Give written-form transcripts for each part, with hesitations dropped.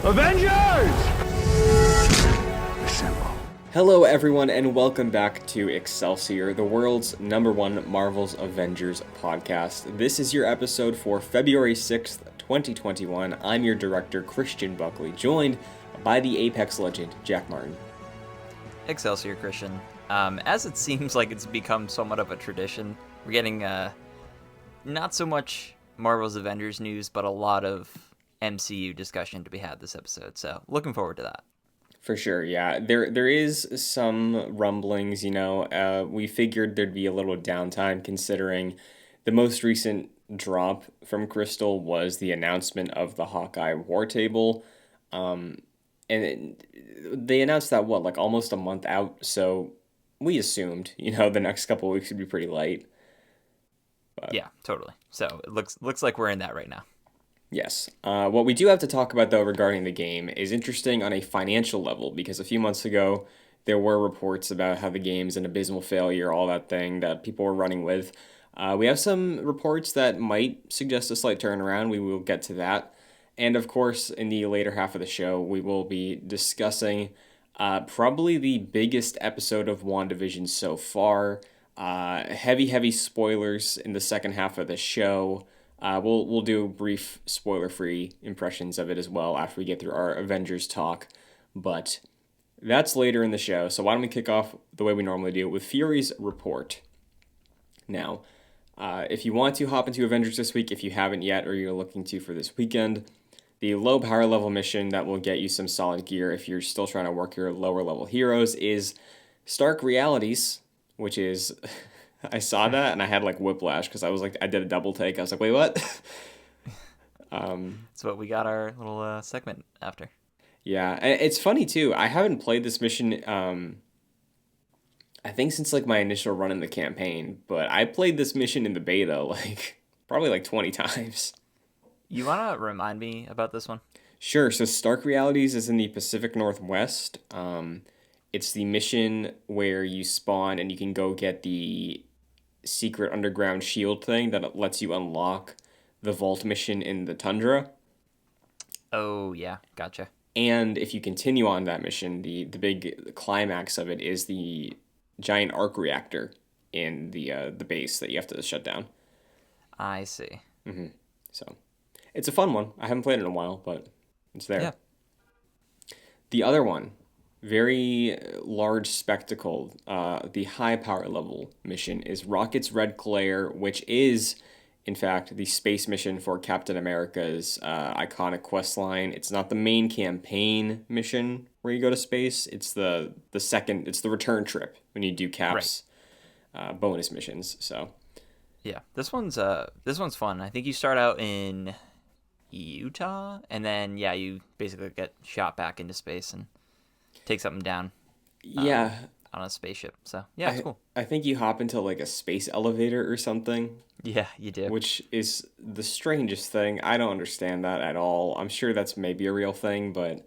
Avengers! Assemble. Hello everyone and welcome back to Excelsior, the world's #1 Marvel's Avengers podcast. This is your episode for February 6th, 2021. I'm your director, Christian Buckley, joined by the Apex legend, Jack Martin. Excelsior, Christian. As it seems like it's become somewhat of a tradition, we're getting not so much Marvel's Avengers news, but a lot of MCU discussion to be had this episode. So looking forward to that. For sure, yeah. There is some rumblings, we figured there'd be a little downtime considering the most recent drop from Crystal was the announcement of the Hawkeye War Table. They announced that, almost a month out, so we assumed, the next couple of weeks would be pretty light. But, yeah, totally. So it looks like we're in that right now. Yes. What we do have to talk about, though, regarding the game is interesting on a financial level, because a few months ago, there were reports about how the game's an abysmal failure, all that thing that people were running with. We have some reports that might suggest a slight turnaround. We will get to that. And, of course, in the later half of the show, we will be discussing probably the biggest episode of WandaVision so far. Heavy spoilers in the second half of the show. We'll do brief spoiler-free impressions of it as well after we get through our Avengers talk. But that's later in the show, so why don't we kick off the way we normally do with Fury's report. Now, if you want to hop into Avengers this week, if you haven't yet or you're looking to for this weekend, the low power level mission that will get you some solid gear if you're still trying to work your lower level heroes is Stark Realities, which is... I saw that and I had whiplash because I did a double take. I was like, wait, what? That's what we got our little segment after. Yeah, and it's funny too. I haven't played this mission, I think since my initial run in the campaign, but I played this mission in the beta probably 20 times. You want to remind me about this one? Sure. So Stark Realities is in the Pacific Northwest. It's the mission where you spawn and you can go get the secret underground shield thing that lets you unlock the vault mission in the tundra. Oh, yeah. Gotcha. And if you continue on that mission, the big climax of it is the giant arc reactor in the base that you have to shut down. I see. Mm-hmm. So it's a fun one. I haven't played it in a while, but it's there. Yeah. The other one, very large spectacle, the high power level mission is Rocket's Red Glare, which is, in fact, the space mission for Captain America's iconic quest line. It's not the main campaign mission where you go to space. It's the second, it's the return trip when you do Cap's bonus missions. So, yeah, this one's fun. I think you start out in Utah, and then you basically get shot back into space and take something down. On a spaceship. So it's cool. I think you hop into a space elevator or something. Yeah, you do. Which is the strangest thing. I don't understand that at all. I'm sure that's maybe a real thing, but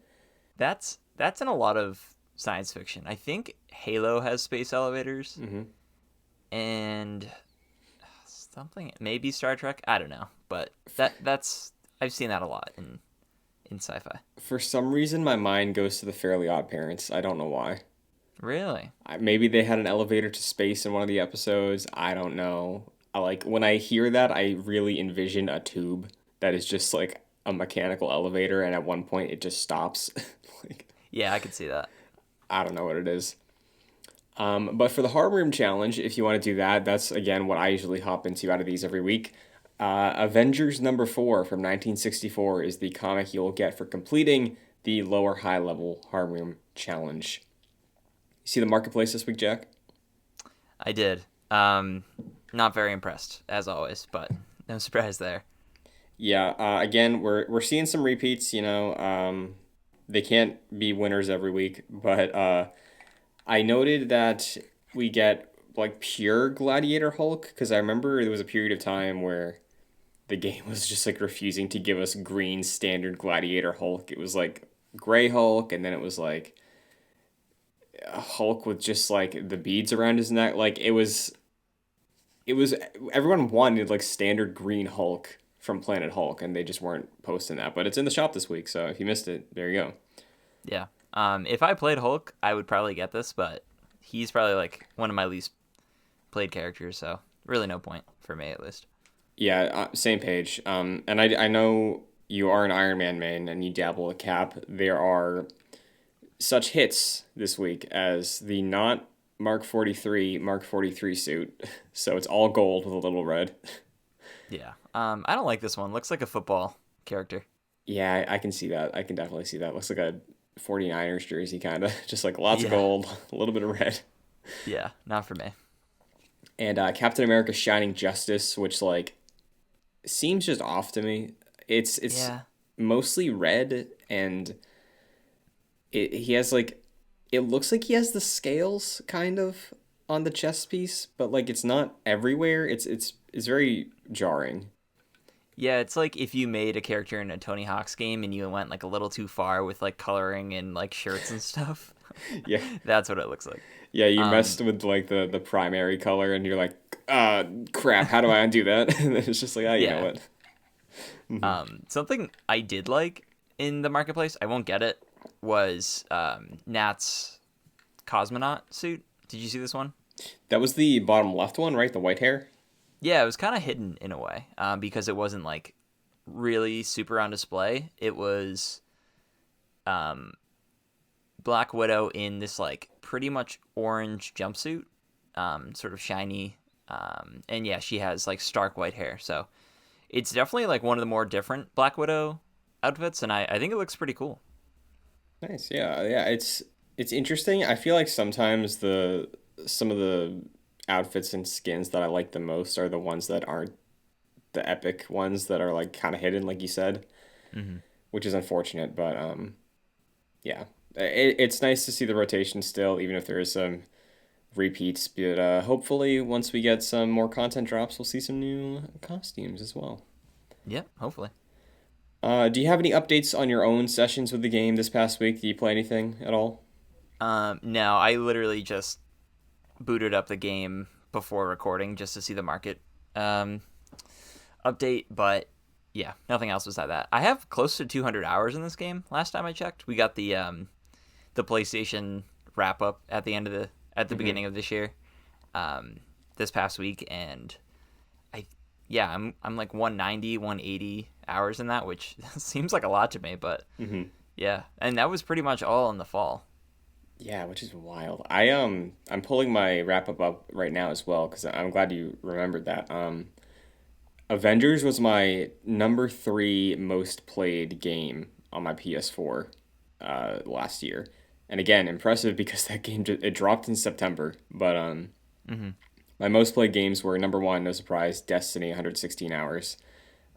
that's in a lot of science fiction. I think Halo has space elevators. Mm-hmm. And something, maybe Star Trek, I don't know, but that's I've seen that a lot in sci-fi. For some reason, my mind goes to the Fairly Odd Parents. I don't know why. Really? Maybe they had an elevator to space in one of the episodes. I don't know. When I hear that, I really envision a tube that is just a mechanical elevator, and at one point it just stops. Yeah, I could see that. I don't know what it is. But for the Harm Room Challenge, if you want to do that, that's, again, what I usually hop into out of these every week. Avengers #4 from 1964 is the comic you'll get for completing the lower high level Harm Room Challenge. You see the marketplace this week, Jack? I did. Not very impressed, as always, but no surprise there. Yeah, again, we're seeing some repeats, they can't be winners every week, but I noted that we get pure Gladiator Hulk, because I remember there was a period of time where the game was just refusing to give us green standard Gladiator Hulk. It was gray Hulk, and then it was a Hulk with just the beads around his neck. It was everyone wanted standard green Hulk from Planet Hulk, and they just weren't posting that. But it's in the shop this week, so if you missed it, there you go. Yeah. If I played Hulk, I would probably get this, but he's probably like one of my least played characters, so really no point for me at least. Yeah, same page. And I know you are an Iron Man main and you dabble with Cap. There are such hits this week as the not Mark 43 suit. So it's all gold with a little red. Yeah. I don't like this one. Looks like a football character. Yeah, I can see that. I can definitely see that. Looks like a 49ers jersey kind of. Just like lots of Yeah. gold, a little bit of red. Yeah, not for me. And Captain America Shining Justice, which like seems just off to me. It's Yeah. mostly red and he has like it looks like he has the scales kind of on the chest piece, but like it's not everywhere. It's very jarring. Yeah, it's like if you made a character in a Tony Hawk's game and you went like a little too far with like coloring and like shirts and stuff. Yeah. That's what it looks like. Yeah, you Um, messed with like the primary color and you're like, crap, how do I undo that? And then it's just like, you know yeah. what? Something I did like in the marketplace, I won't get it, was Nat's cosmonaut suit. Did you see this one? That was the bottom left one, right? The white hair? Yeah, it was kind of hidden in a way because it wasn't like really super on display. It was Black Widow in this like pretty much orange jumpsuit, sort of shiny, and yeah, she has like stark white hair. So it's definitely like one of the more different Black Widow outfits, and I think it looks pretty cool. Nice. Yeah, yeah, it's interesting. I feel like sometimes the some of the outfits and skins that I like the most are the ones that aren't the epic ones that are like kind of hidden, like you said, Hmm. which is unfortunate. But yeah, it's nice to see the rotation still, even if there is some repeats. But hopefully, once we get some more content drops, we'll see some new costumes as well. Yeah, hopefully. Do you have any updates on your own sessions with the game this past week? Do you play anything at all? No, I literally just booted up the game before recording just to see the market um, update, but yeah, nothing else besides that. I have close to 200 hours in this game. Last time I checked, we got the PlayStation wrap up at the end of the Mm-hmm. beginning of this year, this past week, and I yeah, I'm like 190, 180 hours in that, which seems like a lot to me, but Mm-hmm. yeah, and that was pretty much all in the fall. Yeah, which is wild. I'm pulling my wrap up right now as well because I'm glad you remembered that. Avengers was my number three most played game on my PS4 last year, and again impressive because that game it dropped in September. But Hmm. my most played games were number one, no surprise, Destiny, 116 hours.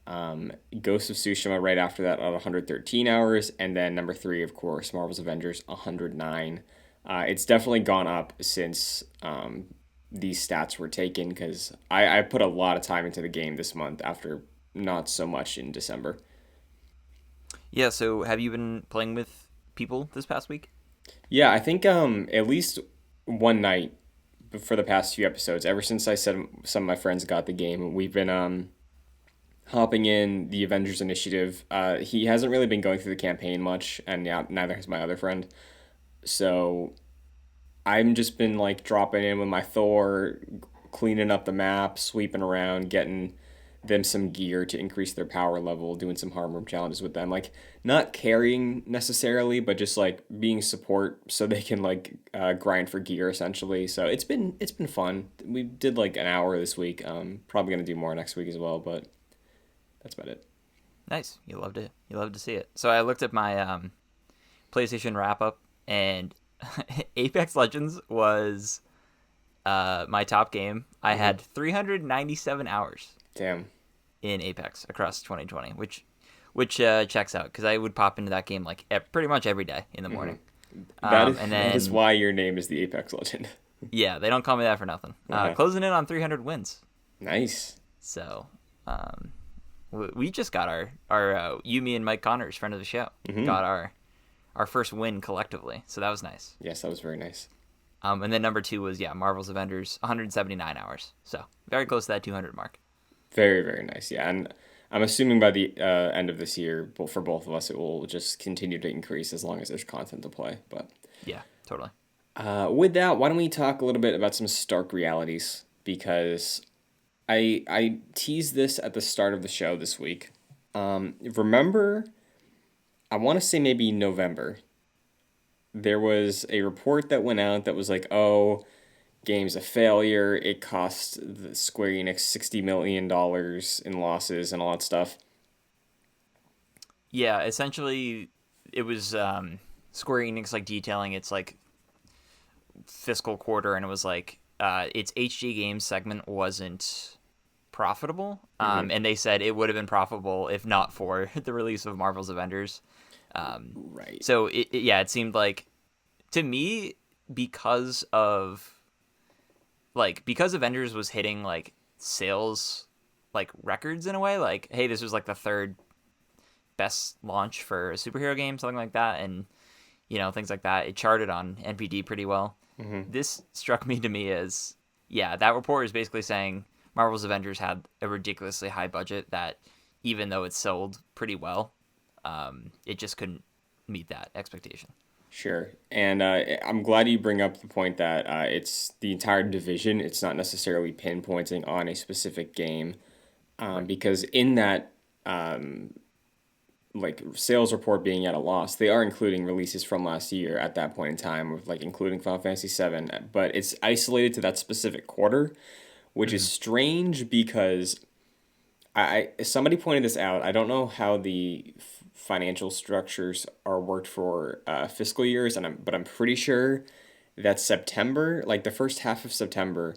Ghost of Tsushima right after that at 113 hours, and then number three, of course, Marvel's Avengers, 109. It's definitely gone up since these stats were taken because I put a lot of time into the game this month after not so much in December. Yeah, so have you been playing with people this past week? Yeah, I think at least one night for the past few episodes, ever since I said some of my friends got the game, we've been hopping in the Avengers Initiative. He hasn't really been going through the campaign much, and yeah, neither has my other friend. So I'm just been like dropping in with my Thor, cleaning up the map, sweeping around, getting them some gear to increase their power level, doing some harm room challenges with them. Like not carrying necessarily, but just like being support so they can like grind for gear essentially. So it's been fun. We did like an hour this week. Probably gonna do more next week as well, but that's about it. Nice. You love to see it. So I looked at my PlayStation wrap up, and Apex Legends was my top game. I Hmm. had 397 hours Damn. in Apex across 2020, which checks out because I would pop into that game like pretty much every day in the morning. And That is then why your name is the Apex Legend. yeah, they don't call me that for nothing. Uh-huh. Closing in on 300 wins. Nice. So we just got our you, me, and Mike Connors, friend of the show, Mhm. got our first win collectively. So that was nice. Yes, that was very nice. And then number two was Marvel's Avengers, 179 hours. So very close to that 200 mark. Very, very nice. Yeah, and I'm assuming by the end of this year, for both of us, it will just continue to increase as long as there's content to play. But Yeah, totally. with that, why don't we talk a little bit about some stark realities? Because I teased this at the start of the show this week. Remember, I want to say maybe November. There was a report that went out that was like, "Oh, game's a failure. It cost the Square Enix $60 million in losses and all that stuff." Yeah, essentially, it was Square Enix like detailing its like fiscal quarter, and it was like its HG Games segment wasn't profitable, Hmm. and they said it would have been profitable if not for the release of Marvel's Avengers. Right. So yeah, it seemed like to me because of because Avengers was hitting like sales like records in a way, like hey, this was like the third best launch for a superhero game, something like that, and things like that. It charted on NPD pretty well. Hmm. This struck me to me as yeah, that report is basically saying Marvel's Avengers had a ridiculously high budget that even though it sold pretty well, it just couldn't meet that expectation. Sure. And I'm glad you bring up the point that it's the entire division. It's not necessarily pinpointing on a specific game, Right. because in that um, like sales report being at a loss, they are including releases from last year at that point in time, with like including Final Fantasy VII, but it's isolated to that specific quarter, which is Mm-hmm. strange because somebody pointed this out. I don't know how the financial structures are worked for fiscal years, but I'm pretty sure that September, like the first half of September,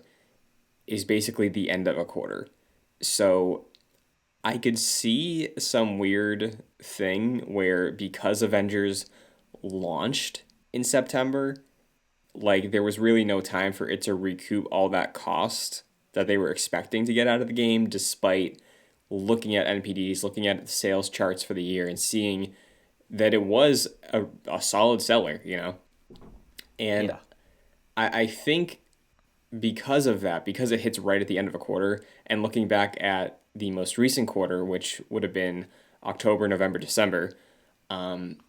is basically the end of a quarter. So I could see some weird thing where because Avengers launched in September, like there was really no time for it to recoup all that cost that they were expecting to get out of the game, despite looking at NPDs, looking at the sales charts for the year, and seeing that it was a solid seller, you know? And Yeah. I think because of that, because it hits right at the end of a quarter, and looking back at the most recent quarter, which would have been October, November, December,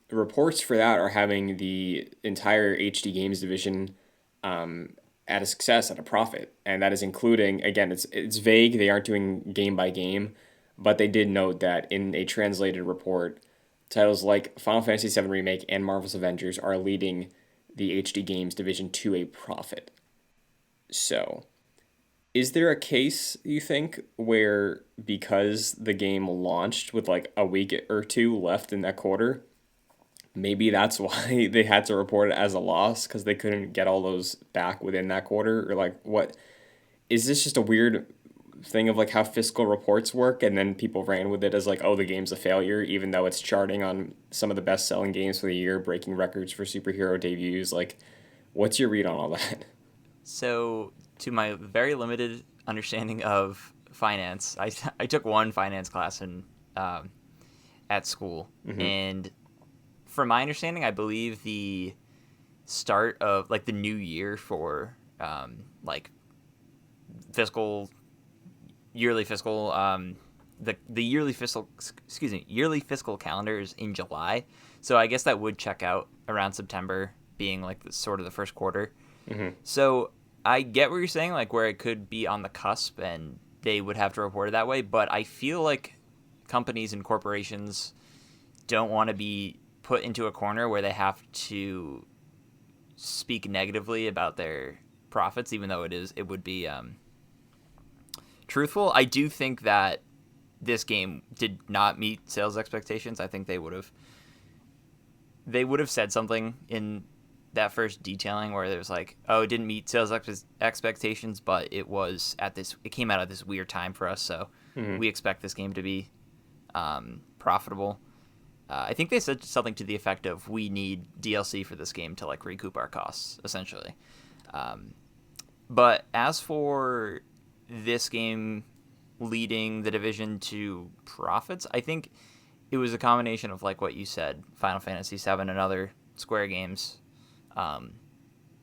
reports for that are having the entire HD Games division at a success, at a profit, and that is including, again, it's vague. They aren't doing game by game, but they did note that in a translated report, titles like Final Fantasy VII Remake and Marvel's Avengers are leading the HD Games division to a profit. So, is there a case, you think, where because the game launched with like a week or two left in that quarter, maybe that's why they had to report it as a loss because they couldn't get all those back within that quarter? Or like, what is this just a weird thing of like how fiscal reports work, and then people ran with it as like, oh, the game's a failure, even though it's charting on some of the best selling games for the year, breaking records for superhero debuts? Like, what's your read on all that? So, to my very limited understanding of finance, I took one finance class um, at school, Mm-hmm. and from my understanding, I believe the start of like the new year for like fiscal yearly fiscal the yearly fiscal yearly fiscal calendar is in July, so I guess that would check out around September being like the sort of the first quarter. Mm-hmm. So I get what you're saying, like where it could be on the cusp and they would have to report it that way, but I feel like companies and corporations don't want to be put into a corner where they have to speak negatively about their profits, even though it would be truthful. I do think that this game did not meet sales expectations. I think they would have said something in that first detailing where there was like, oh, it didn't meet sales expectations, but it came out at this weird time for us, so Mm-hmm. we expect this game to be profitable. I think they said something to the effect of, "We need DLC for this game to like recoup our costs," essentially. Um, but as for this game leading the division to profits, I think it was a combination of like what you said, Final Fantasy VII and other Square games um,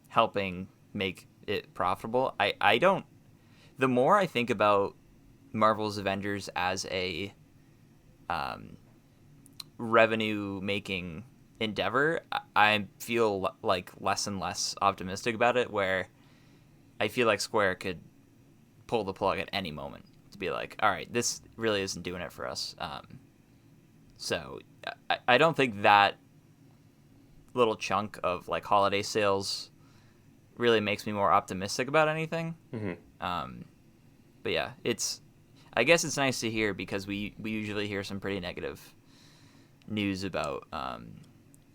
helping make it profitable. I don't. The more I think about Marvel's Avengers as a revenue making endeavor, I feel like less and less optimistic about it. Where I feel like Square could pull the plug at any moment to be like, all right, this really isn't doing it for us. So I don't think that little chunk of like holiday sales really makes me more optimistic about anything. Hmm. Um, but yeah, I guess it's nice to hear because we usually hear some pretty negative news about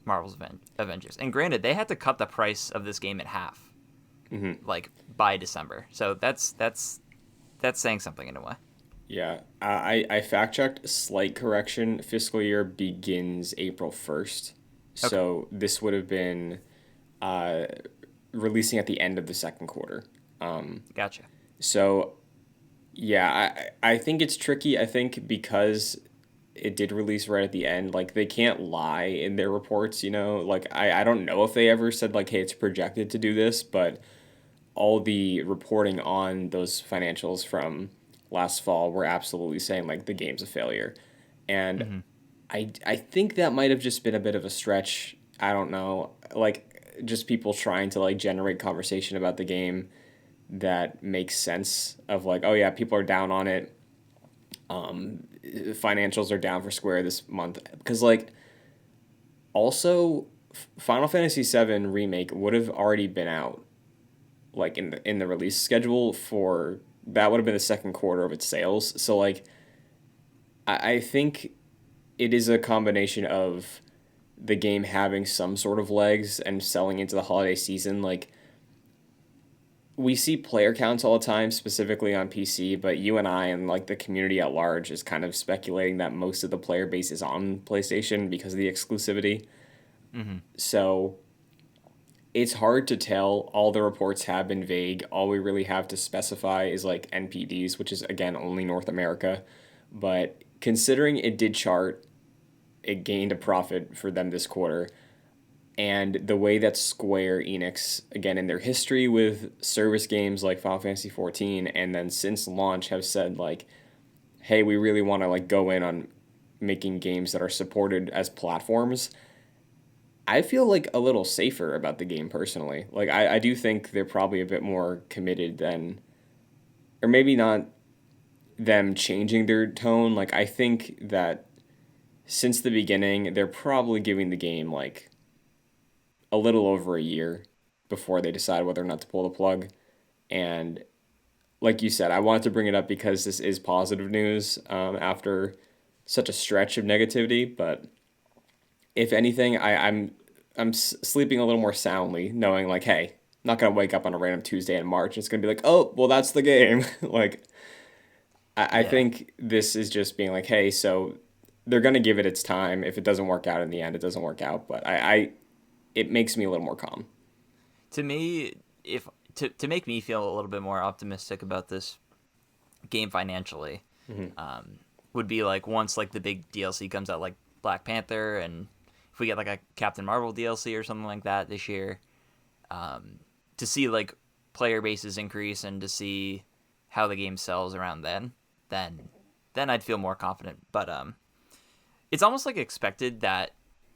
Marvel's Avengers. And granted, they had to cut the price of this game in half, Hmm. like by December. So that's saying something in a way. Yeah, I fact checked. Slight correction. Fiscal year begins April 1st, Okay, so this would have been uh, releasing at the end of the second quarter. gotcha. So yeah, I think it's tricky. I think because it did release right at the end, like they can't lie in their reports, you know? Like I don't know if they ever said like, hey, it's projected to do this, but all the reporting on those financials from last fall were absolutely saying like the game's a failure. And Hmm. I think that might have just been a bit of a stretch. I don't know. Like just people trying to like generate conversation about the game that makes sense of like, oh yeah, people are down on it. Financials are down for Square this month because like also Final Fantasy VII remake would have already been out like in the release schedule for that would have been the second quarter of its sales. So like I think it is a combination of the game having some sort of legs and selling into the holiday season. Like we see player counts all the time, specifically on PC, but you and I and like the community at large is kind of speculating that most of the player base is on PlayStation because of the exclusivity. Hmm. So it's hard to tell. All the reports have been vague. All we really have to specify is like NPDs, which is again only North America. But considering it did chart, it gained a profit for them this quarter. And the way that Square Enix, again, in their history with service games like Final Fantasy 14, and then since launch have said like, hey, we really want to like go in on making games that are supported as platforms. I feel like a little safer about the game personally. Like I do think they're probably a bit more committed than, or maybe not them changing their tone. Like I think that since the beginning, they're probably giving the game like a little over a year before they decide whether or not to pull the plug. And like you said, I wanted to bring it up because this is positive news after such a stretch of negativity. But if anything, I'm sleeping a little more soundly, knowing like, hey, I'm not gonna wake up on a random Tuesday in March. It's gonna be like, oh, well, that's the game. Like, I Yeah. think this is just being like, hey, so they're gonna give it its time. If it doesn't work out in the end, it doesn't work out. But it makes me a little more calm. To me, if to make me feel a little bit more optimistic about this game financially, Hmm. would be like once like the big DLC comes out, like Black Panther, and if we get like a Captain Marvel DLC or something like that this year, to see like player bases increase and to see how the game sells around then then I'd feel more confident. But it's almost like expected that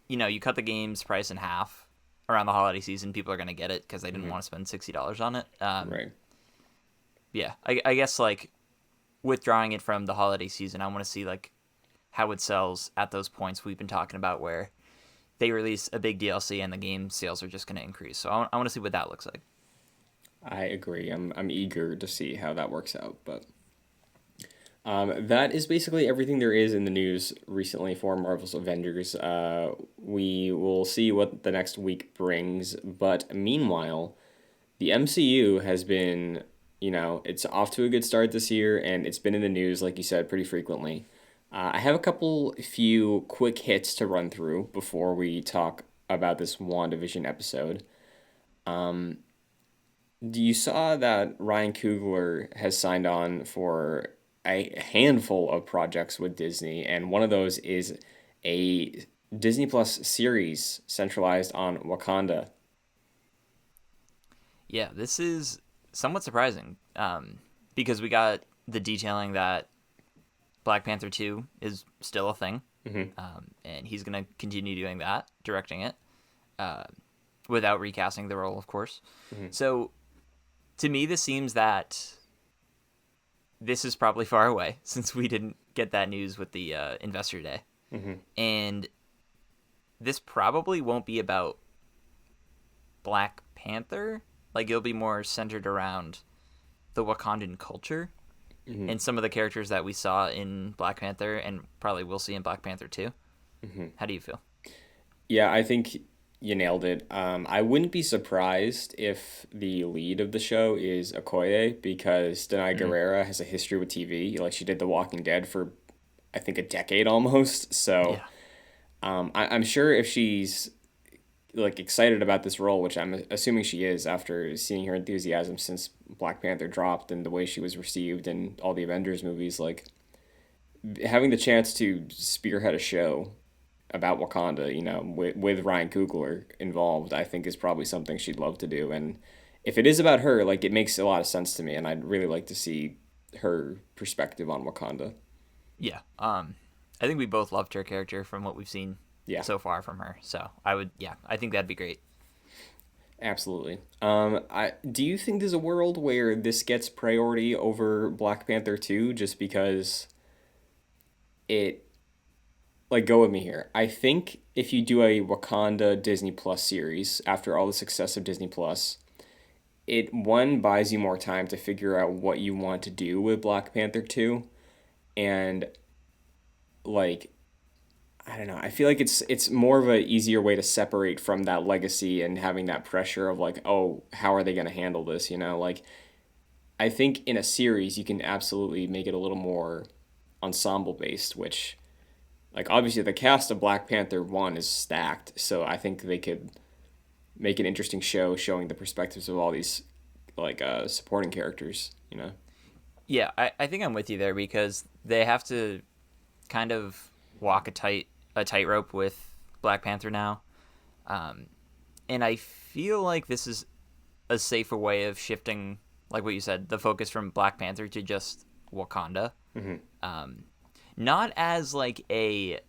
you cut the game's price in half around the holiday season. People are gonna get it because they didn't Hmm. want to spend $60 on it. Right. Yeah, I guess like withdrawing it from the holiday season, I want to see like how it sells at those points we've been talking about where they release a big DLC and the game sales are just going to increase. So I want to see what that looks like. I agree. I'm eager to see how that works out. But that is basically everything there is in the news recently for Marvel's Avengers. We will see what the next week brings. But meanwhile, the MCU has been, it's off to a good start this year, and it's been in the news, like you said, pretty frequently. I have few quick hits to run through before we talk about this WandaVision episode. You saw that Ryan Coogler has signed on for a handful of projects with Disney, and one of those is a Disney Plus series centralized on Wakanda. Yeah, this is somewhat surprising because we got the detailing that Black Panther 2 is still a thing, Hmm. and he's going to continue doing that, directing it, uh, without recasting the role, of course. Hmm. So to me, this seems that this is probably far away since we didn't get that news with the Investor Day. Hmm. And this probably won't be about Black Panther. Like, it'll be more centered around the Wakandan culture Hmm. and some of the characters that we saw in Black Panther and probably will see in Black Panther 2. Hmm. How do you feel? Yeah, I think you nailed it. I wouldn't be surprised if the lead of the show is Okoye because Danai Mm, Gurira has a history with TV. Like she did The Walking Dead for I think a decade almost. So yeah. I'm sure if she's like excited about this role, which I'm assuming she is after seeing her enthusiasm since Black Panther dropped and the way she was received in all the Avengers movies, like having the chance to spearhead a show about Wakanda, with Ryan Coogler involved, I think is probably something she'd love to do. And if it is about her, like it makes a lot of sense to me, and I'd really like to see her perspective on Wakanda. Yeah. I think we both loved her character from what we've seen Yeah, so far from her. So I think that'd be great. absolutely. I do you think there's a world where this gets priority over Black Panther 2 just because it like go with me here. I think if you do a Wakanda Disney Plus series after all the success of Disney Plus, it one buys you more time to figure out what you want to do with Black Panther 2 and like I don't know. I feel like it's more of a easier way to separate from that legacy and having that pressure of like, oh, how are they going to handle this, Like I think in a series you can absolutely make it a little more ensemble based, which like obviously the cast of Black Panther 1 is stacked, so I think they could make an interesting show showing the perspectives of all these like supporting characters. Yeah, I think I'm with you there because they have to kind of walk a tightrope with Black Panther now. Um, and I feel like this is a safer way of shifting, like what you said, the focus from Black Panther to just Wakanda. Hmm. Um, Not as like a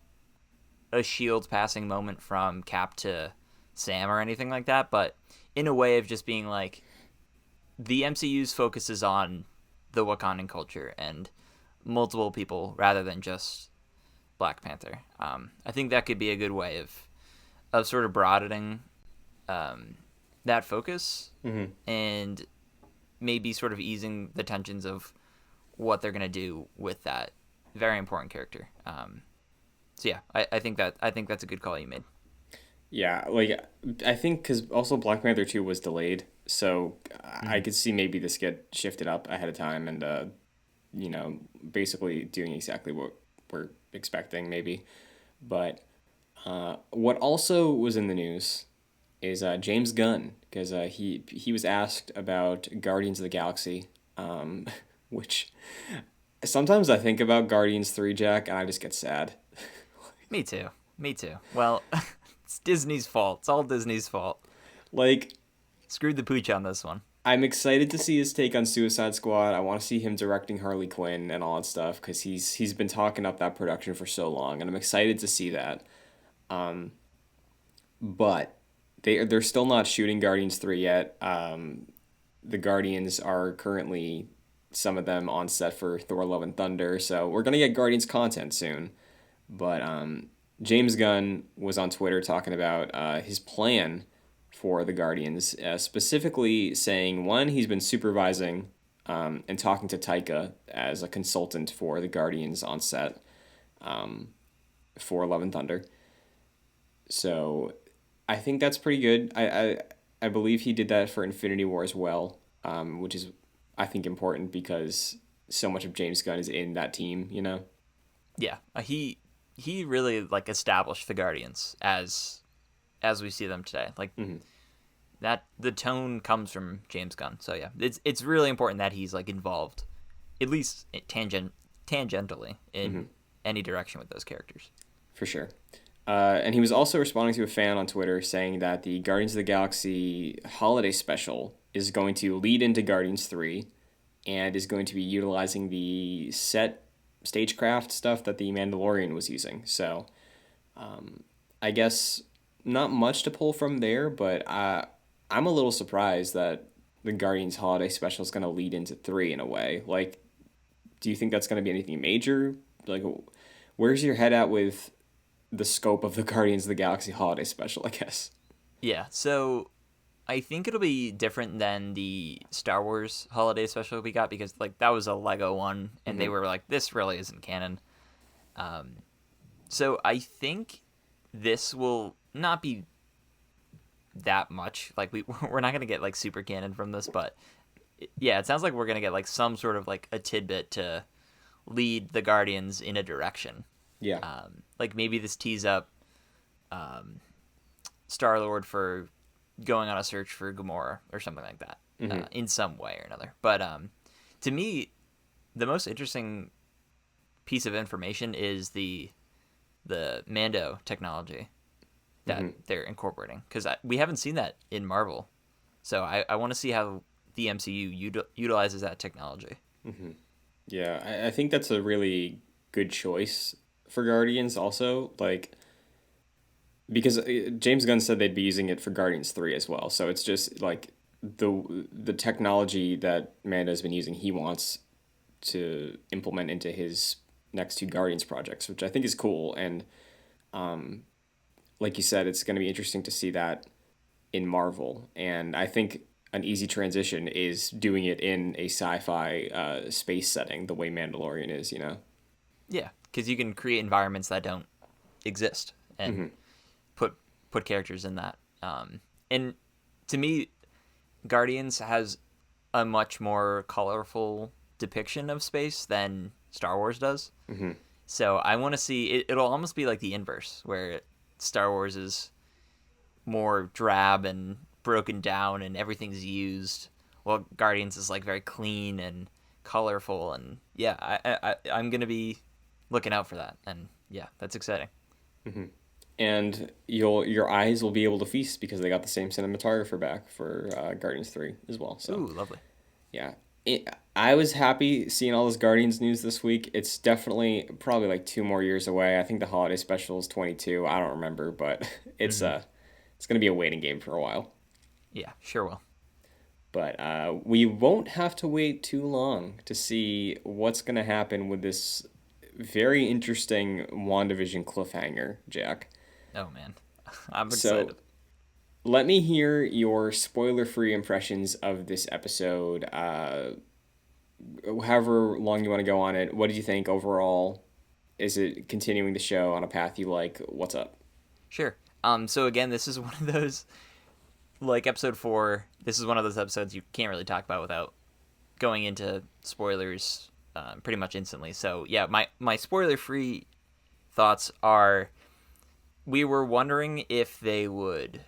shield passing moment from Cap to Sam or anything like that, but in a way of just being like the MCU's focuses on the Wakandan culture and multiple people rather than just Black Panther. I think that could be a good way of sort of broadening um, that focus Hmm. and maybe sort of easing the tensions of what they're gonna do with that very important character. So yeah, I think that's a good call you made. Yeah, like I think because also Black Panther 2 was delayed, so I Mm-hmm. could see maybe this get shifted up ahead of time and basically doing exactly what we're expecting maybe. But what also was in the news is James Gunn because he was asked about Guardians of the Galaxy, um, which sometimes I think about Guardians 3, Jack, and I just get sad. Me too. Me too. Well, it's Disney's fault. It's all Disney's fault. Like Screwed the pooch on this one. I'm excited to see his take on Suicide Squad. I want to see him directing Harley Quinn and all that stuff because he's been talking up that production for so long, and I'm excited to see that. Um, but they're still not shooting Guardians 3 yet. The Guardians are currently some of them on set for Thor: Love and Thunder, so we're gonna get Guardians content soon. But James Gunn was on Twitter talking about his plan for the Guardians, specifically saying one, he's been supervising and talking to Taika as a consultant for the Guardians on set for Love and Thunder. So I think that's pretty good. I believe he did that for Infinity War as well, which is I think important because so much of James Gunn is in that team. Yeah, he really like established the Guardians as we see them today. Like Hmm. that, the tone comes from James Gunn. So yeah, it's really important that he's like involved, at least tangentially Hmm. in any direction with those characters. For sure. And he was also responding to a fan on Twitter saying that the Guardians of the Galaxy holiday special is going to lead into Guardians 3 and is going to be utilizing the set stagecraft stuff that the Mandalorian was using. So I guess not much to pull from there, but I'm a little surprised that the Guardians Holiday Special is going to lead into three in a way. Like, do you think that's going to be anything major? Like, where's your head at with the scope of the Guardians of the Galaxy Holiday Special, I guess? Yeah, so I think it'll be different than the Star Wars holiday special we got because like that was a Lego one, and they Mm-hmm. were like, this really isn't canon. Um, so I think this will not be that much. Like we're not gonna get like super canon from this, but yeah, it sounds like we're gonna get like some sort of like a tidbit to lead the Guardians in a direction. Yeah. Like maybe this tees up Star Lord for going on a search for Gamora or something like that, Mm-hmm. in some way or another. But to me, the most interesting piece of information is the Mando technology that Mm-hmm. they're incorporating because we haven't seen that in Marvel. So I want to see how the MCU utilizes that technology. Mm-hmm. Yeah, I think that's a really good choice for Guardians also. Like, because James Gunn said they'd be using it for Guardians 3 as well. So it's just like the technology that Mando's been using, he wants to implement into his next two Guardians projects, which I think is cool. And like you said, it's going to be interesting to see that in Marvel. And I think an easy transition is doing it in a sci-fi space setting, the way Mandalorian is, you know? Yeah, because you can create environments that don't exist and Mm-hmm. put put characters in that. And to me, Guardians has a much more colorful depiction of space than Star Wars does. Mm-hmm. So I want to see it. It'll almost be like the inverse, where Star Wars is more drab and broken down, and everything's used, while Guardians is like very clean and colorful. And yeah, I'm gonna be looking out for that. And yeah, that's exciting. Mm-hmm. And your eyes will be able to feast because they got the same cinematographer back for Guardians 3 as well. So Ooh, lovely. yeah, I was happy seeing all this Guardians news this week. It's definitely probably like 2 more years away. I think the holiday special is 22. I don't remember, but Mm-hmm. it's gonna be a waiting game for a while. Yeah, sure will. But we won't have to wait too long to see what's gonna happen with this very interesting WandaVision cliffhanger, Jack. Oh man, I'm So excited. let me hear your spoiler-free impressions of this episode. However long you want to go on it, what did you think overall? Is it continuing the show on a path you like? What's up? Sure. So again, this is one of those like episode 4. This is one of those episodes you can't really talk about without going into spoilers pretty much instantly. So yeah, my spoiler free thoughts are we were wondering if they would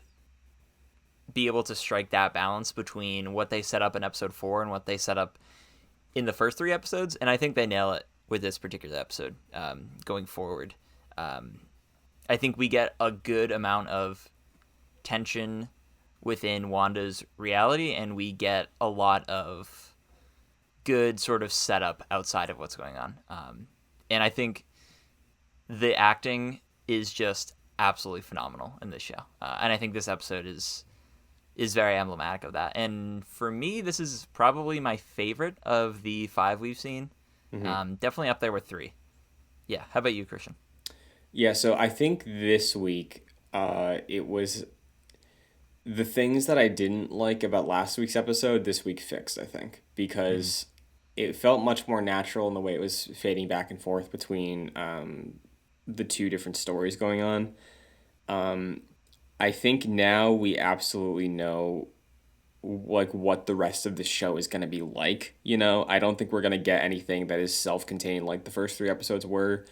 be able to strike that balance between what they set up in episode 4 and what they set up in the first 3 episodes, and I think they nail it with this particular episode going forward. Um, I think we get a good amount of tension within Wanda's reality, and we get a lot of good sort of setup outside of what's going on. And I think the acting is just absolutely phenomenal in this show, and I think this episode is very emblematic of that. And for me, this is probably my favorite of the 5 we've seen. Mm-hmm. Definitely up there with 3. Yeah. How about you, Christian? Yeah, so I think this week, it was the things that I didn't like about last week's episode. This week fixed, I think, Mm-hmm. because it felt much more natural in the way it was fading back and forth between the two different stories going on. Um, I think now we absolutely know like what the rest of the show is going to be like. You know, I don't think we're going to get anything that is self-contained like the first 3 episodes were.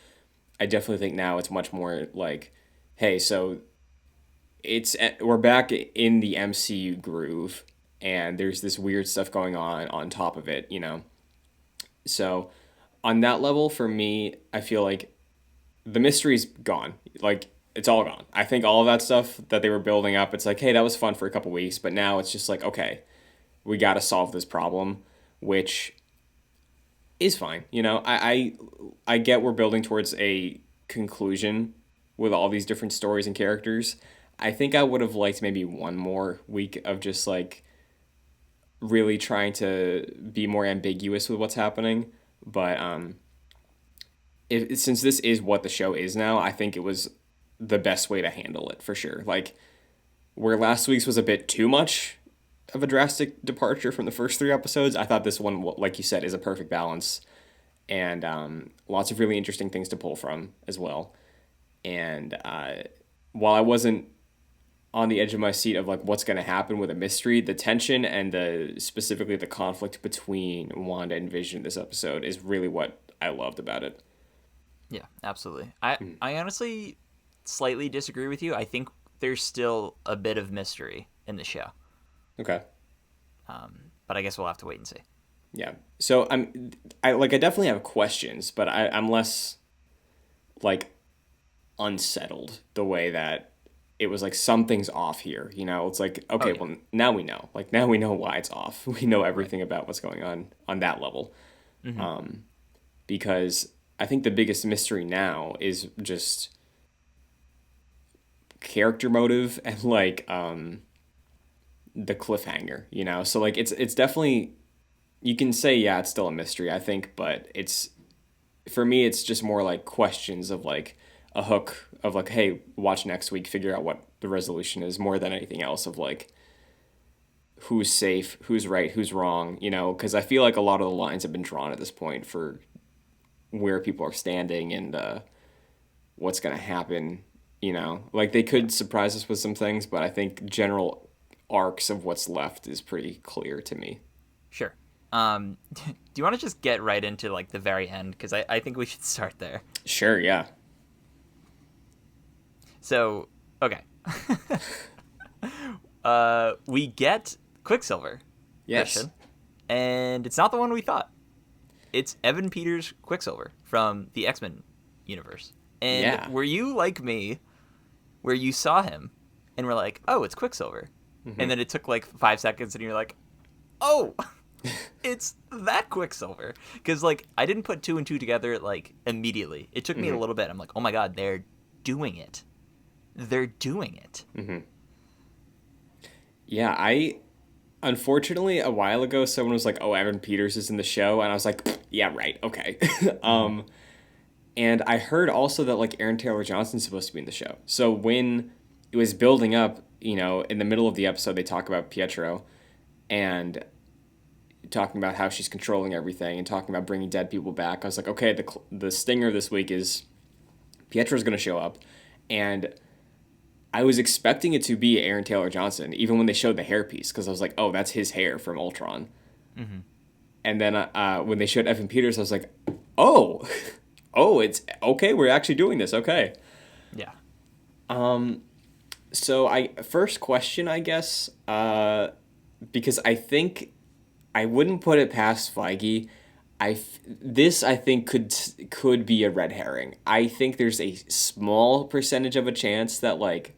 I definitely think now it's much more like, hey, so we're back in the MCU groove, and there's this weird stuff going on top of it. You know, so on that level, for me, I feel like the mystery's gone. Like it's all gone. I think all of that stuff that they were building up, it's like, hey, that was fun for a couple weeks, but now it's just like, okay, we got to solve this problem, which is fine. You know, I get we're building towards a conclusion with all these different stories and characters. I think I would have liked maybe one more week of just like really trying to be more ambiguous with what's happening. But since this is what the show is now, I think it was the best way to handle it for sure. Like where last week's was a bit too much of a drastic departure from the first three episodes, I thought this one, like you said, is a perfect balance and lots of really interesting things to pull from as well. And while I wasn't on the edge of my seat of like what's going to happen with a mystery, the tension and the specifically the conflict between Wanda and Vision this episode is really what I loved about it. Yeah, absolutely. I honestly slightly disagree with you. I think there's still a bit of mystery in the show. Okay. But I guess we'll have to wait and see. Yeah. So I definitely have questions, but I'm less like unsettled the way that it was like something's off here. You know, it's like okay, well now we know. Like now we know why it's off. We know everything about what's going on that level. Because I think the biggest mystery now is just character motive and like the cliffhanger, you know? So like it's definitely you can say yeah, it's still a mystery, I think, but it's for me it's just more like questions of like a hook of like hey, watch next week, figure out what the resolution is more than anything else of like who's safe, who's right, who's wrong, you know, cuz I feel like a lot of the lines have been drawn at this point for where people are standing and what's going to happen, you know. Like they could surprise us with some things, but I think general arcs of what's left is pretty clear to me. Sure. Do you want to just get right into like the very end? Because I think we should start there. Sure, yeah. So, okay. We get Quicksilver. Yes. Christian, and it's not the one we thought. It's Evan Peters Quicksilver from the X-Men universe. And yeah. Were you like me, where you saw him and were like, oh, it's Quicksilver. Mm-hmm. And then it took like 5 seconds and you're like, oh, it's that Quicksilver. Because like I didn't put two and two together like immediately. It took me a little bit. I'm like, oh my God, they're doing it. They're doing it. Mm-hmm. Yeah, unfortunately, a while ago, someone was like, oh, Evan Peters is in the show. And I was like, yeah, right, okay. And I heard also that, like, Aaron Taylor Johnson's supposed to be in the show. So when it was building up, you know, in the middle of the episode, they talk about Pietro and talking about how she's controlling everything and talking about bringing dead people back. I was like, okay, the stinger this week is Pietro's going to show up. And I was expecting it to be Aaron Taylor Johnson, even when they showed the hairpiece, because I was like, oh, that's his hair from Ultron. Mm-hmm. And then when they showed Evan Peters, I was like, oh, it's okay. We're actually doing this. Okay. Yeah. So first question, I guess, because I think I wouldn't put it past Feige. This I think could be a red herring. I think there's a small percentage of a chance that like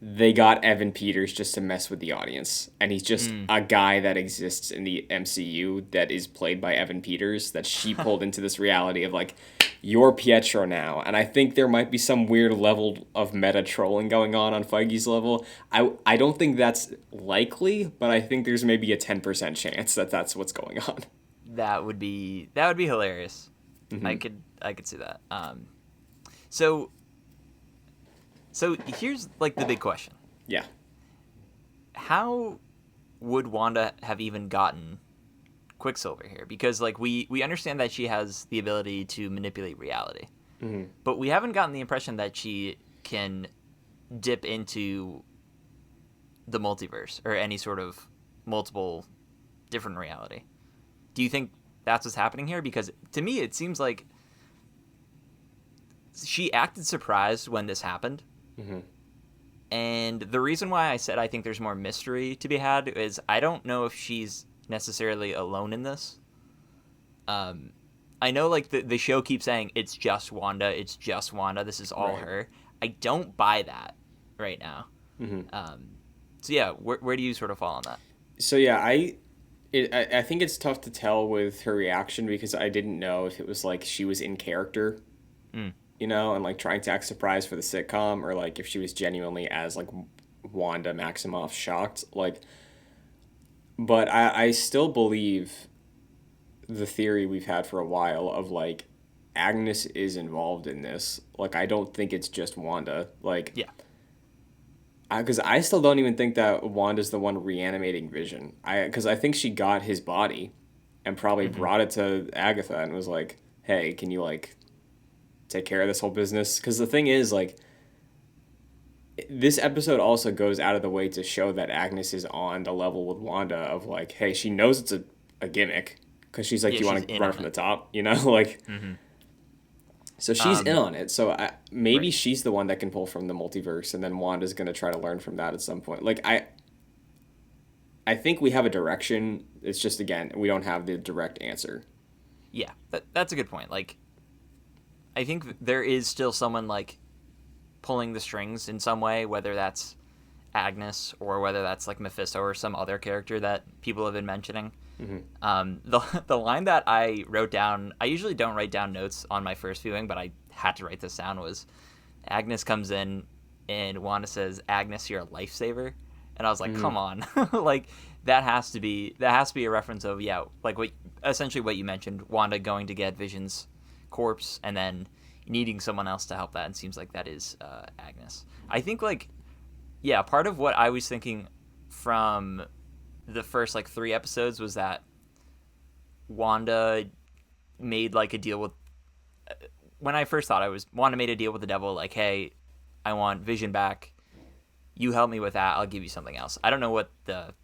they got Evan Peters just to mess with the audience, and he's just a guy that exists in the MCU that is played by Evan Peters that she pulled into this reality of like you're Pietro now. And I think there might be some weird level of meta trolling going on Feige's level. I don't think that's likely, but I think there's maybe a 10% chance that that's what's going on. That would be hilarious. Mm-hmm. I could see that. So here's like the big question. Yeah. How would Wanda have even gotten Quicksilver here? Because like we understand that she has the ability to manipulate reality. Mm-hmm. But we haven't gotten the impression that she can dip into the multiverse or any sort of multiple different reality. Do you think that's what's happening here? Because to me, it seems like she acted surprised when this happened. Mm-hmm. And the reason why I said I think there's more mystery to be had is I don't know if she's necessarily alone in this. I know like the show keeps saying it's just Wanda, this is all her. I don't buy that right now. Mm-hmm. So yeah, where do you sort of fall on that? So yeah, I think it's tough to tell with her reaction because I didn't know if it was like she was in character, Mm. and like trying to act surprised for the sitcom, or like if she was genuinely as like Wanda Maximoff shocked. Like, but I still believe the theory we've had for a while of like Agnes is involved in this. Like, I don't think it's just Wanda. Like, Yeah. because I still don't even think that Wanda's the one reanimating Vision. Because I think she got his body and probably Hmm. brought it to Agatha and was like, "Hey, can you like take care of this whole business?" Because the thing is, like, this episode also goes out of the way to show that Agnes is on the level with Wanda of like, hey, she knows it's a gimmick because she's like, Yeah, "Do you she's want to in run it on from the it. top?" Like, Hmm. so she's in Um, on it. So maybe right. she's the one that can pull from the multiverse, and then Wanda's gonna try to learn from that at some point. Like, I think we have a direction. It's just again, we don't have the direct answer. Yeah, that's a good point. Like, I think there is still someone like pulling the strings in some way, whether that's Agnes or whether that's like Mephisto or some other character that people have been mentioning. Hmm. The line that I wrote down, I usually don't write down notes on my first viewing, but I had to write this down, was Agnes comes in and Wanda says, "Agnes, you're a lifesaver," and I was like, Hmm. "Come on!" Like that has to be a reference of, yeah, like what essentially what you mentioned, Wanda going to get Vision's corpse and then needing someone else to help that, and seems like that is Agnes. I think like, yeah, part of what I was thinking from the first like 3 episodes was that Wanda made like a deal with, when I first thought I was Wanda made a deal with the devil, like, hey, I want Vision back. You help me with that, I'll give you something else. I don't know what the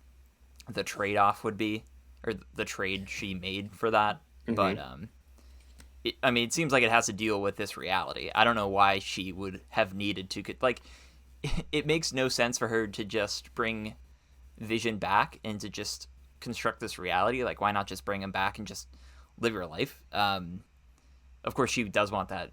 trade off would be, or the trade she made for that, but Hmm. I mean, it seems like it has to deal with this reality. I don't know why she would have needed to like. It makes no sense for her to just bring Vision back and to just construct this reality. Like, why not just bring him back and just live your life? Of course, she does want that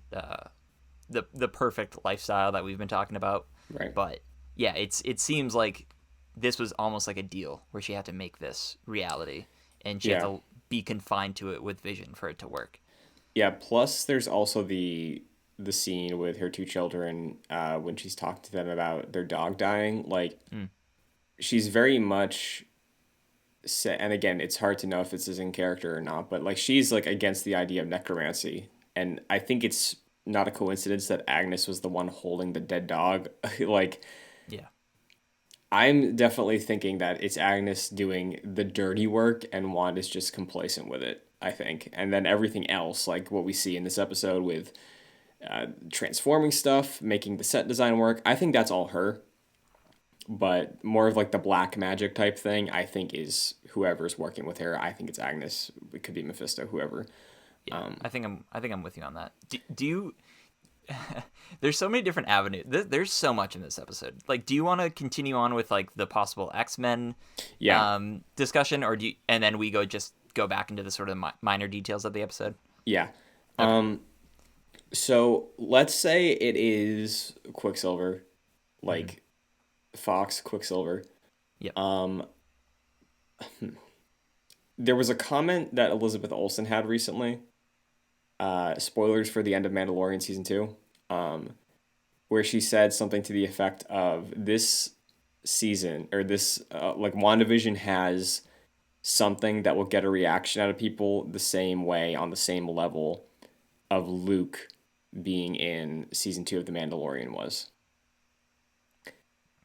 the perfect lifestyle that we've been talking about, Right. but yeah, it seems like this was almost like a deal where she had to make this reality and she had Yeah. to be confined to it with Vision for it to work. Yeah. Plus, there's also the scene with her two children when she's talking to them about their dog dying. Like, Mm. she's very much and again, it's hard to know if this is in character or not, but like she's like against the idea of necromancy, and I think it's not a coincidence that Agnes was the one holding the dead dog. Like, Yeah. I'm definitely thinking that it's Agnes doing the dirty work and Wanda's just complacent with it, I think. And then everything else, like what we see in this episode with transforming stuff, making the set design work, I think that's all her. But more of like the black magic type thing, I think is whoever's working with her. I think it's Agnes. It could be Mephisto, whoever. Yeah, I think I'm with you on that. Do you? There's so many different avenues. There's so much in this episode. Like, do you want to continue on with like the possible X-Men Yeah, discussion, or do you, and then we go back into the sort of minor details of the episode? yeah. Okay. So let's say it is Quicksilver, Mm-hmm. like Fox Quicksilver. Yep. Um, there was a comment that Elizabeth Olsen had recently. Spoilers for the end of Mandalorian season two. Where she said something to the effect of this season or this like WandaVision has something that will get a reaction out of people the same way on the same level of Luke being in season two of The Mandalorian was.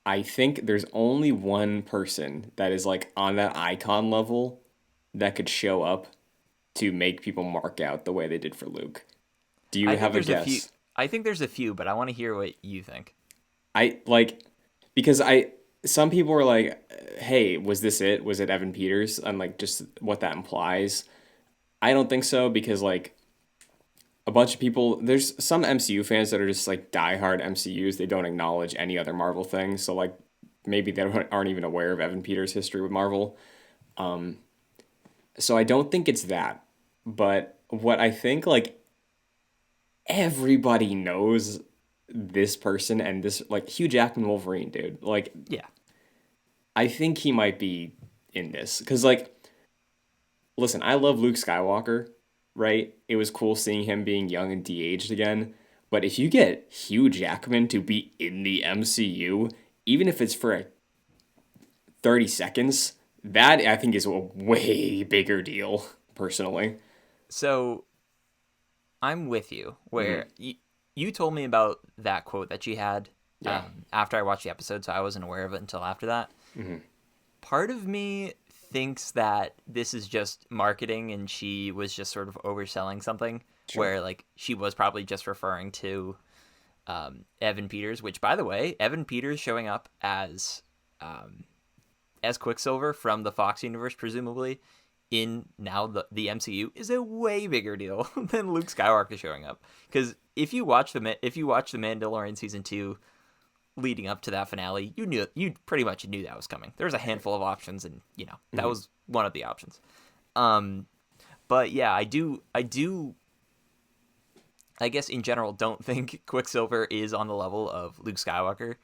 I think there's only one person that is like on that icon level that could show up to make people mark out the way they did for Luke. Do you I think have a there's a few. guess? I think there's a few, but I want to hear what you think. I like because I some people were like, "Hey, was this it? Was it Evan Peters?" And like just what that implies. I don't think so because like a bunch of people, there's some MCU fans that are just like diehard MCUs. They don't acknowledge any other Marvel thing. So like maybe they aren't even aware of Evan Peters' history with Marvel. Um, so I don't think it's that. But what I think like everybody knows this person and this like Hugh Jackman Wolverine, dude. Like Yeah. I think he might be in this because like listen, I love Luke Skywalker, right? It was cool seeing him being young and de-aged again. But if you get Hugh Jackman to be in the MCU, even if it's for 30 seconds, that I think is a way bigger deal, personally. So I'm with you. Hmm. Where you told me about that quote that she had Yeah. after I watched the episode, so I wasn't aware of it until after that. Hmm. Part of me thinks that this is just marketing and she was just sort of overselling something, Sure. where like she was probably just referring to Evan Peters, which by the way, Evan Peters showing up as Quicksilver from the Fox universe, presumably in now the MCU, is a way bigger deal than Luke Skywalker showing up. Because if you watch the Mandalorian season 2 leading up to that finale, you pretty much knew that was coming. There was a Right. handful of options, and that Hmm. was one of the options. Um, but yeah, I guess in general don't think Quicksilver is on the level of Luke Skywalker.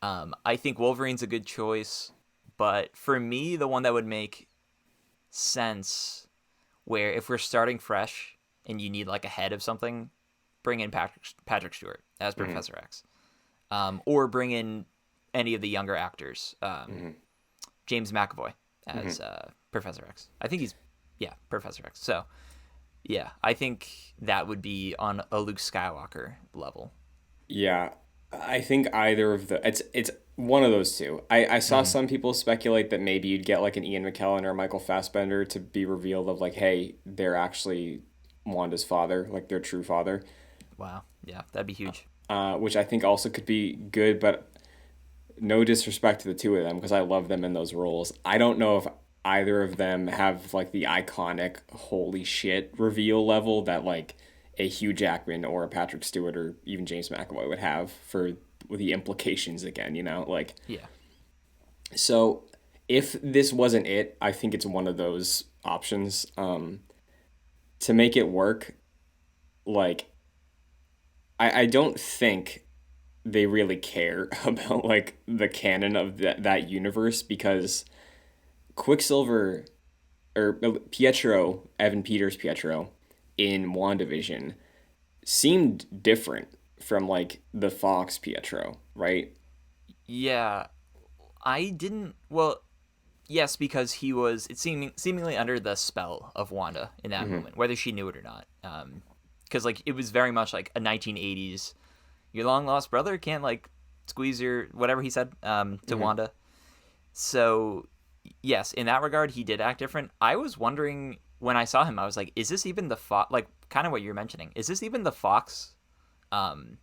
I think Wolverine's a good choice, but for me, the one that would make sense, where if we're starting fresh and you need like a head of something, bring in Patrick Stewart as Hmm. Professor X, or bring in any of the younger actors, Hmm. James McAvoy Hmm. as Professor X. I think he's Professor X. So yeah, I think that would be on a Luke Skywalker level. Yeah, I think either of the it's one of those two. I saw Mm-hmm. some people speculate that maybe you'd get like an Ian McKellen or Michael Fassbender to be revealed of like, hey, they're actually Wanda's father, like their true father, Wow, yeah, that'd be huge. which I think also could be good. But no disrespect to the two of them because I love them in those roles. I don't know if either of them have like the iconic holy shit reveal level that like a Hugh Jackman or a Patrick Stewart or even James McAvoy would have for the implications again, like Yeah, so if this wasn't it, I think it's one of those options to make it work. Like I don't think they really care about like the canon of that universe because Quicksilver or Pietro, Evan Peters Pietro in WandaVision seemed different from like the Fox Pietro, right? yeah. I didn't. Well, yes, because he was seemingly under the spell of Wanda in that Hmm. moment, whether she knew it or not. Because like it was very much like a 1980s. Your long lost brother can't like squeeze your whatever he said to Hmm. Wanda. So yes, in that regard, he did act different. I was wondering when I saw him, I was like, is this even the Fox? Like kind of what you're mentioning. Is this even the Fox? Um,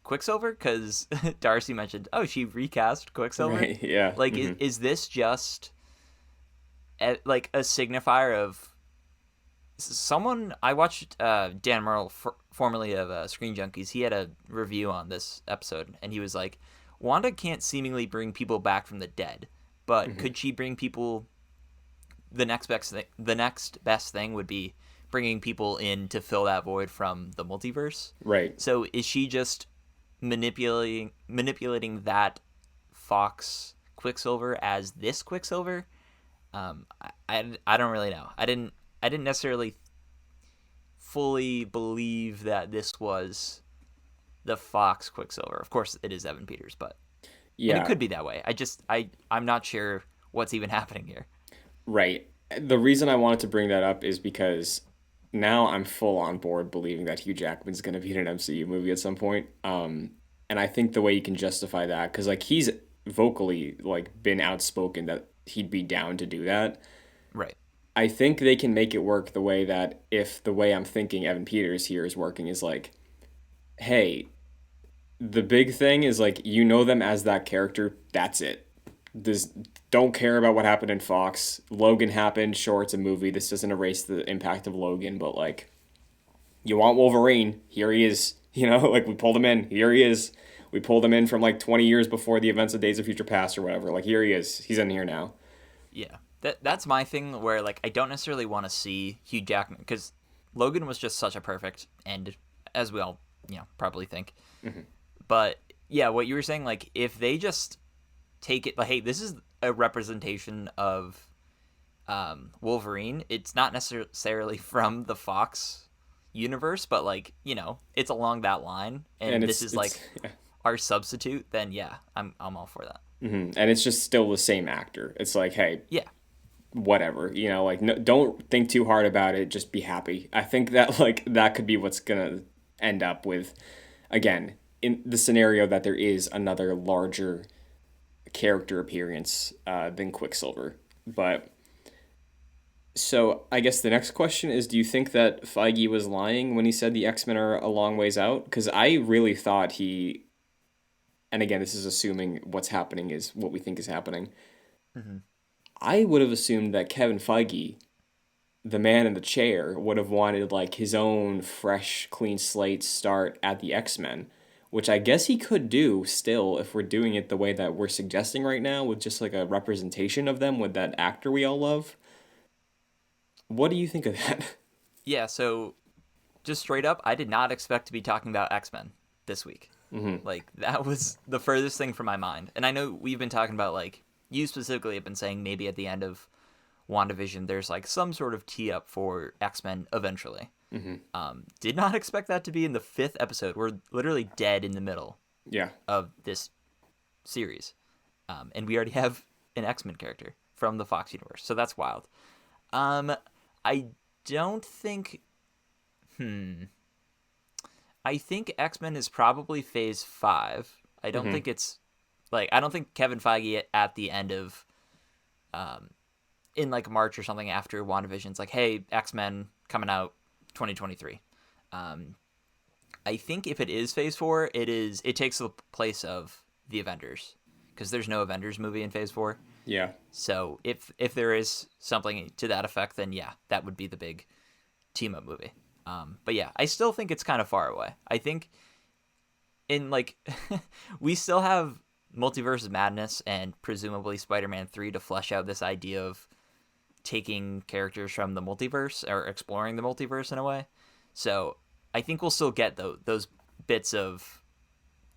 Quicksilver? Because Darcy mentioned, oh, she recast Quicksilver. Right. Yeah. Like, Hmm. is this just like a signifier of someone? I watched Dan Merle, formerly of Screen Junkies. He had a review on this episode, and he was like, Wanda can't seemingly bring people back from the dead, but Hmm. could she bring people? The next best thing would be bringing people in to fill that void from the multiverse. Right. So is she just manipulating that Fox Quicksilver as this Quicksilver? I don't really know. I didn't necessarily fully believe that this was the Fox Quicksilver. Of course, it is Evan Peters, but and it Yeah. could be that way. I'm not sure what's even happening here. Right. The reason I wanted to bring that up is because now I'm full on board believing that Hugh Jackman's going to be in an MCU movie at some point. And I think the way you can justify that, because like he's vocally like been outspoken that he'd be down to do that. Right. I think they can make it work the way that if the way I'm thinking Evan Peters here is working is like, hey, the big thing is like you know them as that character. That's it. This don't care about what happened in Fox. Logan happened. Sure, it's a movie. This doesn't erase the impact of Logan, but like you want Wolverine, here he is. Like we pulled him in. Here he is. We pulled him in from like 20 years before the events of Days of Future Past or whatever. Like here he is. He's in here now. Yeah. That's my thing where like I don't necessarily want to see Hugh Jackman because Logan was just such a perfect end, as we all probably think. Hmm. But yeah, what you were saying, like if they just take it like, hey, this is a representation of Wolverine, it's not necessarily from the Fox universe, but like, it's along that line, And and this is it's like yeah. our substitute, then yeah, I'm all for that. And it's just still the same actor. It's like, hey, Yeah. whatever, like no, don't think too hard about it, just be happy. I think that like that could be what's gonna end up with, again, in the scenario that there is another larger character appearance than Quicksilver. But so I guess the next question is, do you think that Feige was lying when he said the X-Men are a long ways out? Because I really thought he, and again, this is assuming what's happening is what we think is happening. Hmm. I would have assumed that Kevin Feige, the man in the chair, would have wanted like his own fresh, clean slate start at the X-Men, which I guess he could do still if we're doing it the way that we're suggesting right now, with just like a representation of them with that actor we all love. What do you think of that? Yeah, so just straight up, I did not expect to be talking about X-Men this week. Mm-hmm. Like, that was the furthest thing from my mind. And I know we've been talking about, like, you specifically have been saying maybe at the end of WandaVision, there's like some sort of tee up for X-Men eventually. Mm-hmm. Did not expect that to be in the fifth episode. We're literally dead in the middle Yeah. of this series. And we already have an X-Men character from the Fox universe. So that's wild. I don't think. I think X-Men is probably phase 5. I don't Mm-hmm. think it's like I don't think Kevin Feige at the end of in like March or something after WandaVision's like, hey, X-Men coming out 2023. I think if it is phase 4, it takes the place of the Avengers because there's no Avengers movie in phase 4. Yeah. So if there is something to that effect, then yeah, that would be the big team up movie. But yeah, I still think it's kind of far away. I think in like we still have Multiverse of Madness and presumably Spider-Man 3 to flesh out this idea of taking characters from the multiverse or exploring the multiverse in a way. So I think we'll still get those bits of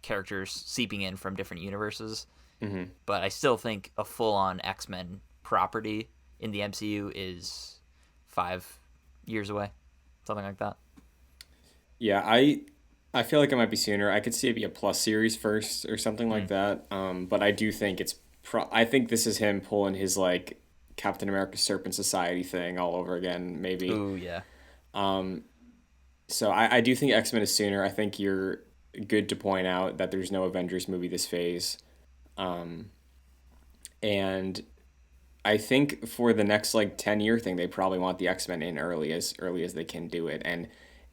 characters seeping in from different universes. Mm-hmm. But I still think a full-on X-Men property in the MCU is 5 years away, something like that. Yeah. I feel like it might be sooner. I could see it be a plus series first or something like Mm. that. But I do think I think this is him pulling his like Captain America Serpent Society thing all over again, maybe. Ooh, yeah. So I do think X Men is sooner. I think you're good to point out that there's no Avengers movie this phase. And I think for the next like 10-year thing, they probably want the X Men in early as they can do it. And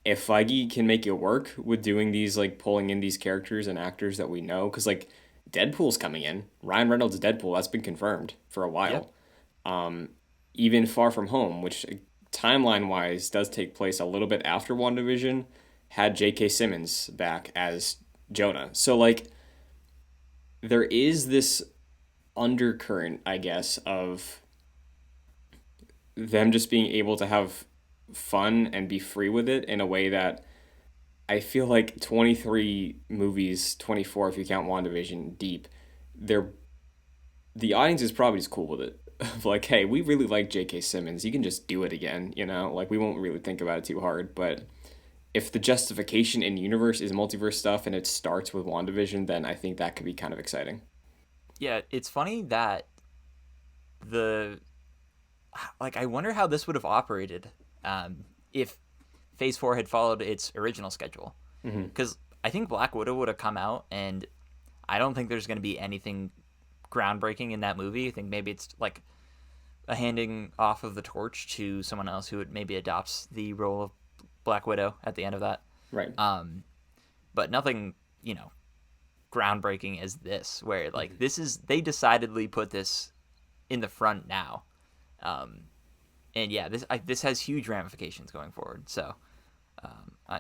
if Feige can make it work with doing these like pulling in these characters and actors that we know, because like Deadpool's coming in, Ryan Reynolds' Deadpool, that's been confirmed for a Yeah. while. Even Far From Home, which timeline wise does take place a little bit after WandaVision, had J.K. Simmons back as Jonah. So like there is this undercurrent, I guess, of them just being able to have fun and be free with it in a way that I feel like 23 movies, 24 if you count WandaVision deep, they're the audience is probably just cool with it. Of like, hey, we really like J.K. Simmons. You can just do it again, Like we won't really think about it too hard, but if the justification in universe is multiverse stuff and it starts with WandaVision, then I think that could be kind of exciting. Yeah, it's funny that the I wonder how this would have operated if Phase 4 had followed its original schedule. Mm-hmm. Because I think Black Widow would have come out, and I don't think there's going to be anything groundbreaking in that movie. I think maybe it's like a handing off of the torch to someone else who would maybe adopts the role of Black Widow at the end of that. Right. But nothing, groundbreaking as this, where like this is they decidedly put this in the front now. And yeah, this has huge ramifications going forward. So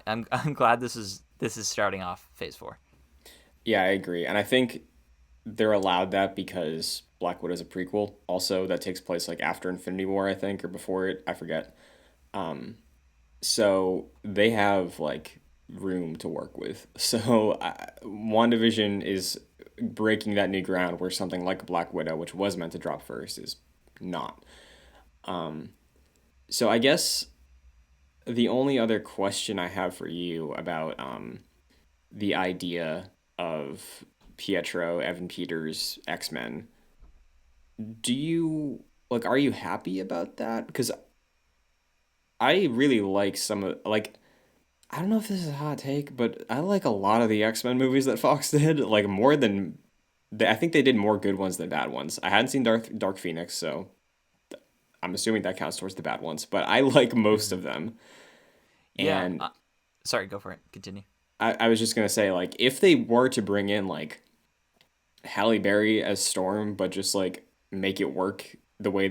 I'm glad this is starting off Phase 4. Yeah, I agree. And I think they're allowed that because Black Widow's a prequel also that takes place like after Infinity War, I think, or before it. I forget. So they have like room to work with. So WandaVision is breaking that new ground where something like Black Widow, which was meant to drop first, is not. So I guess the only other question I have for you about the idea of Pietro, Evan Peters, X-Men, do you like are you happy about that? Because I really like some of like I don't know if this is a hot take, but I like a lot of the X-Men movies that Fox did, like more than I think they did more good ones than bad ones. I hadn't seen Dark Phoenix, so I'm assuming that counts towards the bad ones, but I like most Hmm. of them. Yeah. And Sorry, go for it. Continue. I was just gonna say, like, if they were to bring in like Halle Berry as Storm, but just like make it work the way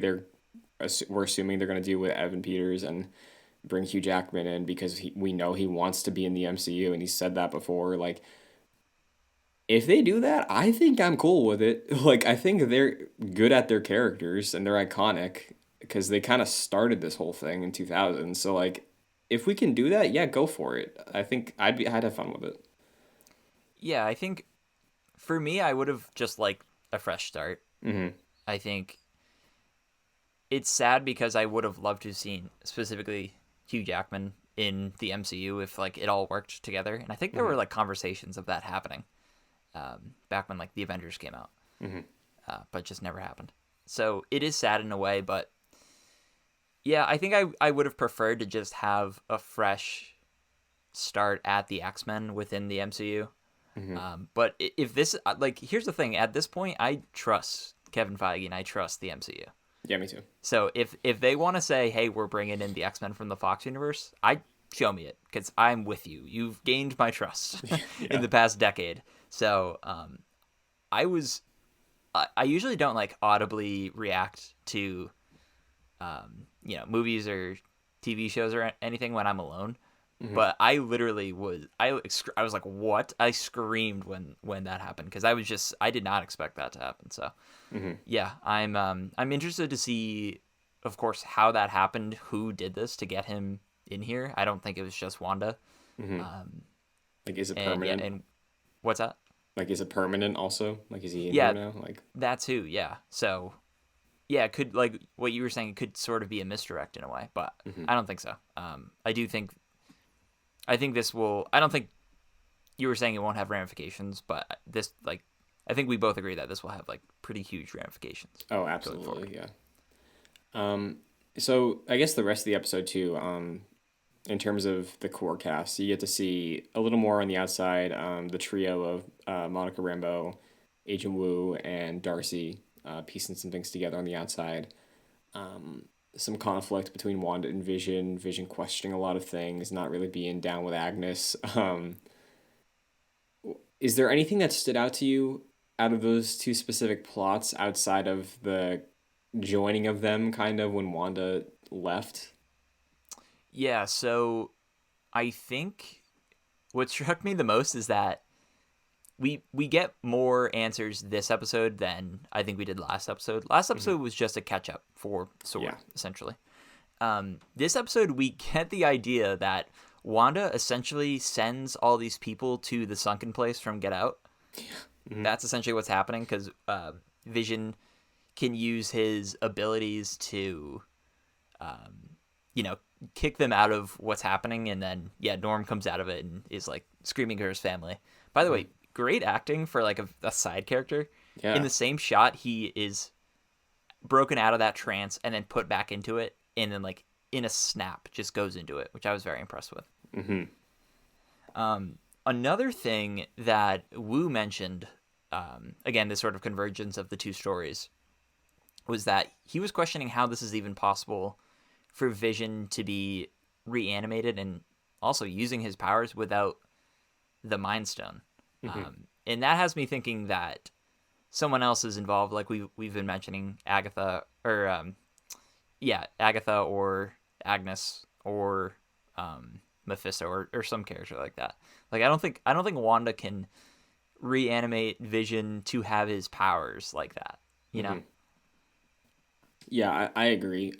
we're assuming they're gonna do with Evan Peters and bring Hugh Jackman in because we know he wants to be in the MCU and he said that before. Like, if they do that, I think I'm cool with it. Like, I think they're good at their characters and they're iconic because they kind of started this whole thing in 2000. So, like, if we can do that, yeah, go for it. I think I'd have fun with it. Yeah, I think for me, I would have just liked a fresh start. Hmm. I think it's sad because I would have loved to have seen specifically Hugh Jackman in the MCU if like it all worked together. And I think there were Hmm. like conversations of that happening back when like the Avengers came out, Hmm. but just never happened. So it is sad in a way, but yeah, I think I would have preferred to just have a fresh start at the X Men within the MCU. Hmm. But if this like here's the thing, at this point, I trust Kevin Feige and I trust the MCU. Yeah, me too. So if they want to say, hey, we're bringing in the X Men from the Fox universe, I show me it because I'm with you. You've gained my trust in Yeah. the past decade. So I was I usually don't like audibly react to movies or TV shows or anything when I'm alone. Hmm. But I literally I was like, what? I screamed when that happened because I did not expect that to happen. So Hmm. yeah, I'm interested to see, of course, how that happened, who did this to get him in here. I don't think it was just Wanda. Hmm. Um, Like, is it and yeah, permanent? and what's that? Like, is it permanent also? Like, is he in here Yeah, now? Like, that too. Yeah. So yeah, it could like what you were saying. It could sort of be a misdirect in a way, but hmm. I don't think so. I think this will. I don't think you were saying it won't have ramifications, but this like I think we both agree that this will have like pretty huge ramifications Oh, going forward. absolutely, yeah. Um, so I guess the rest of the episode too, in terms of the core cast, you get to see a little more on the outside, the trio of Monica Rambeau, Agent Wu, and Darcy, piecing some things together on the outside. Some conflict between Wanda and Vision, Vision questioning a lot of things, not really being down with Agnes. Is there anything that stood out to you out of those two specific plots outside of the joining of them kind of when Wanda left? Yeah. So I think what struck me the most is that we get more answers this episode than I think we did last episode. Last Hmm. episode was just a catch up for Yeah. Sword, essentially. This episode we get the idea that Wanda essentially sends all these people to the sunken place from Get Out. Hmm. That's essentially what's happening because Vision can use his abilities to, you know, kick them out of what's happening, and then yeah, Norm comes out of it and is like screaming at his family. By the way, Hmm. great acting for like a side character. In Yeah. the same shot, he is broken out of that trance and then put back into it, and then like in a snap just goes into it, which I was very impressed with. Hmm. Another thing that Wu mentioned, again, this sort of convergence of the two stories, was that he was questioning how this is even possible for Vision to be reanimated and also using his powers without the Mind Stone. Hmm. And that has me thinking that someone else is involved, like we've been mentioning Agatha or Agatha or Agnes or Mephisto or some character like that. Like I don't think Wanda can reanimate Vision to have his powers like that. You know? Hmm. Yeah, I agree.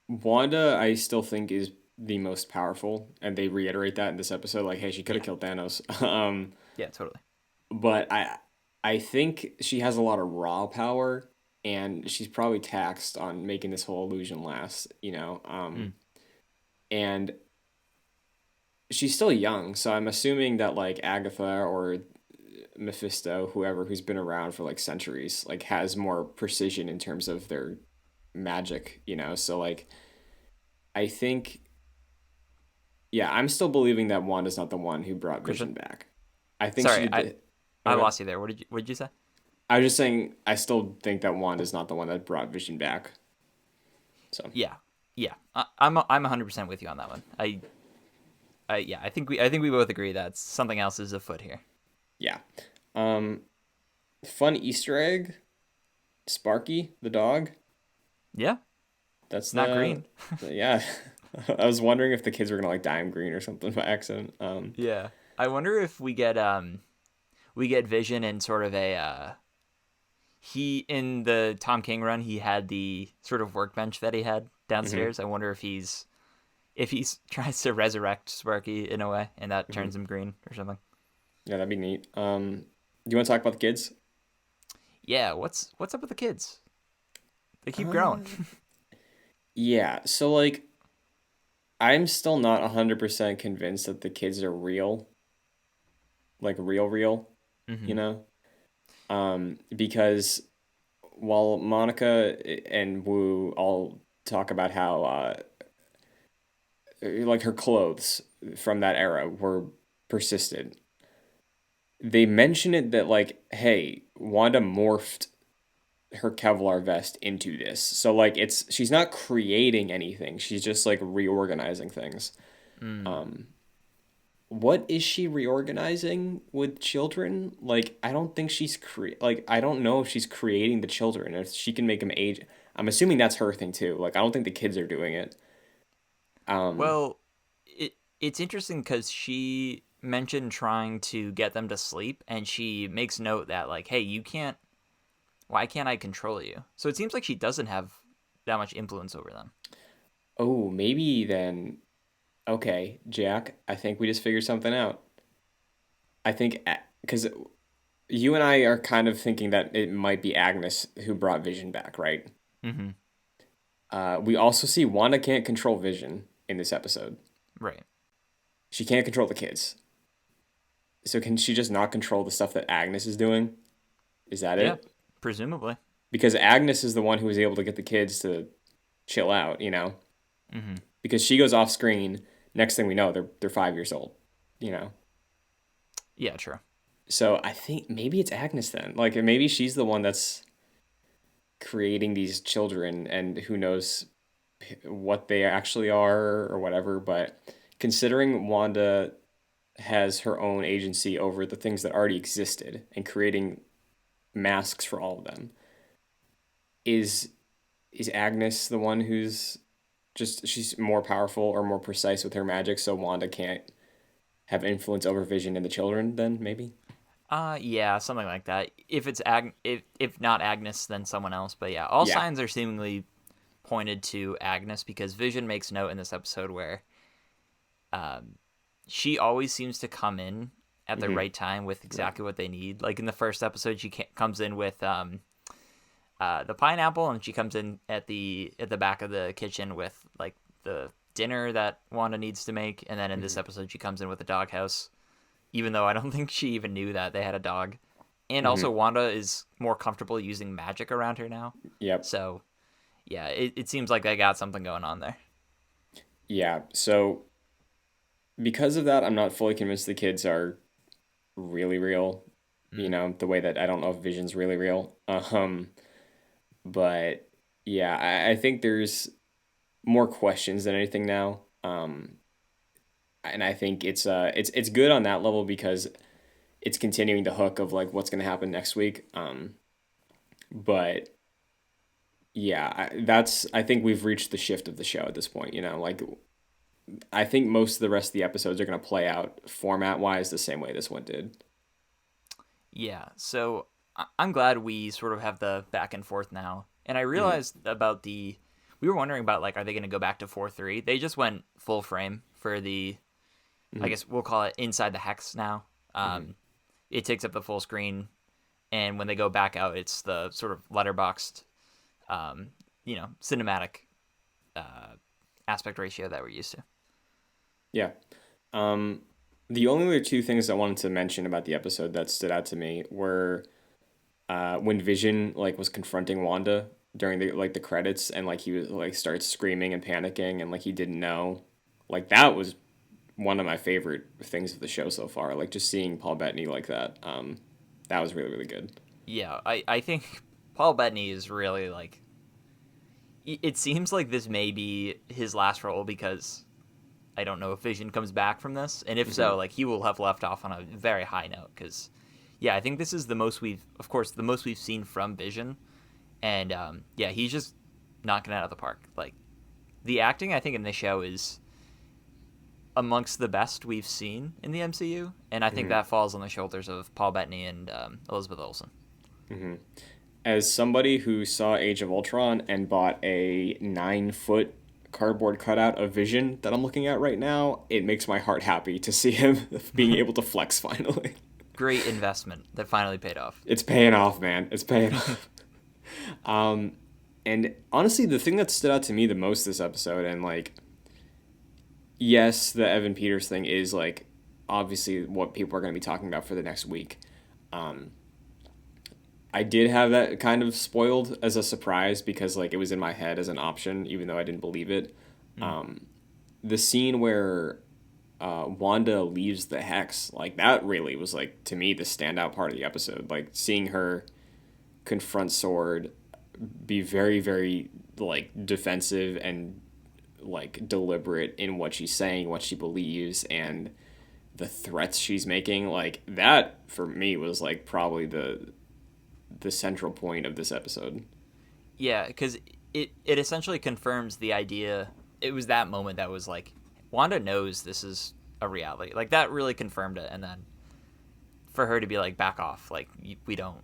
Wanda, I still think is the most powerful, and they reiterate that in this episode. Like, hey, she could have Yeah. killed Thanos. Yeah. Totally. But I think she has a lot of raw power, and she's probably taxed on making this whole illusion last, you know. Mm. And she's still young, so I'm assuming that like Agatha or Mephisto, whoever who's been around for like centuries, like has more precision in terms of their magic, you know. So like I think yeah, I'm still believing that Wanda's not the one who brought Christian, Vision back. I think she sorry, did the I okay. lost you there. What did you say? I was just saying I still think that Wanda's not the one that brought Vision back. So Yeah, yeah. I'm 100% with you on that one. Yeah, I think we both agree that something else is afoot here. yeah. Um Fun Easter egg, Sparky, the dog. Yeah, That's not green. yeah. I was wondering if the kids were gonna like dye him green or something by accident. Yeah. I wonder if we get Vision in sort of a he in the Tom King run he had the sort of workbench that he had hmm downstairs. I wonder if he's tries to resurrect Sparky in a way and that hmm turns him green or something. Yeah, that'd be neat. Do you want to talk about the kids? Yeah, what's up with the kids? They keep growing. Uh, yeah. So like, I'm still not 100% convinced that the kids are real, like real, you hmm know? Because while Monica and Wu all talk about how like her clothes from that era were persistent, they mention it that like, hey, Wanda morphed her Kevlar vest into this. So like it's she's not creating anything. She's just like reorganizing things. Mm. Um what is she reorganizing with children? Like I don't think like I don't know if she's creating the children if she can make them age. I'm assuming that's her thing too. Like I don't think the kids are doing it. Um Well, it's interesting because she mentioned trying to get them to sleep, and she makes note that like, hey, you can't. Why can't I control you? So it seems like she doesn't have that much influence over them. oh, maybe then okay, Jack, I think we just figured something out. I think cuz you and I are kind of thinking that it might be Agnes who brought Vision back, right? Mm-hmm. We also see Wanda can't control Vision in this episode. Right. She can't control the kids. So can she just not control the stuff that Agnes is doing? Is that Yeah. it? Presumably. Because Agnes is the one who was able to get the kids to chill out, you know? Mm-hmm. Because she goes off screen, next thing we know, they're 5 years old, you know? Yeah. True. So I think maybe it's Agnes then. Like maybe she's the one that's creating these children and who knows what they actually are or whatever, but considering Wanda has her own agency over the things that already existed and creating masks for all of them. Is is Agnes the one who's just she's more powerful or more precise with her magic so Wanda can't have influence over Vision and the children then maybe? Yeah, something like that. If it's if not Agnes, then someone else. But yeah, all Yeah. signs are seemingly pointed to Agnes because Vision makes note in this episode where um, she always seems to come in at the Mhm. right time with Right. exactly what they need. Like in the first episode, comes in with the pineapple, and she comes in at the back of the kitchen with like the dinner that Wanda needs to make. And then in this Mhm. episode, she comes in with the doghouse, even though I don't think she even knew that they had a dog. And also, Mhm. Wanda is more comfortable using magic around her now. Yep. So yeah, it seems like they got something going on there. Yeah. So because of that, I'm not fully convinced the kids are really real. You Mm. know, the way that I don't know if Vision's really real. But yeah, I think there's more questions than anything now. And I think it's good on that level because it's continuing the hook of like what's going to happen next week. But yeah, I think we've reached the shift of the show at this point. You know, like I think most of the rest of the episodes are going to play out format wise the same way this one did. Yeah, so I'm glad we sort of have the back and forth now. And I hmm realized about we were wondering about like, are they going to go back to 4-3? They just went full frame for the, I hmm guess we'll call it inside the hex now. hmm It takes up the full screen, and when they go back out, it's the sort of letterboxed. cinematic uh, aspect ratio that we're used to. Yeah. Um, the only other two things I wanted to mention about the episode that stood out to me were when Vision like was confronting Wanda during the credits, and like he was like starts screaming and panicking and like he didn't know. Like that was one of my favorite things of the show so far. Like just seeing Paul Bettany like that. That was really really good. Yeah, I think Paul Bettany is really like. It seems like this may be his last role because I don't know if Vision comes back from this, and if Hmm. so, like he will have left off on a very high note. Because, yeah, I think this is of course, the most we've seen from Vision, and yeah, he's just knocking it out of the park. Like the acting, I think in this show is amongst the best we've seen in the MCU, and I think Hmm. that falls on the shoulders of Paul Bettany and Elizabeth Olsen. Hmm. As somebody who saw Age of Ultron and bought a 9 foot cardboard cutout of Vision that I'm looking at right now, it makes my heart happy to see him being able to flex finally. Great investment that finally paid off. It's paying off, man. It's paying off. And honestly, the thing that stood out to me the most this episode, and like, yes, the Evan Peters thing is like obviously what people are going to be talking about for the next week. Um, I did have that kind of spoiled as a surprise because like it was in my head as an option, even though I didn't believe it. Mm. The scene where Wanda leaves the hex, like that really was like to me the standout part of the episode. Like seeing her confront Sword, be very very like defensive and like deliberate in what she's saying, what she believes, and the threats she's making. Like that for me was like probably the central point of this episode. Yeah, because it essentially confirms the idea. It was that moment that was like, Wanda knows this is a reality. Like that really confirmed it, and then for her to be like, back off, like we don't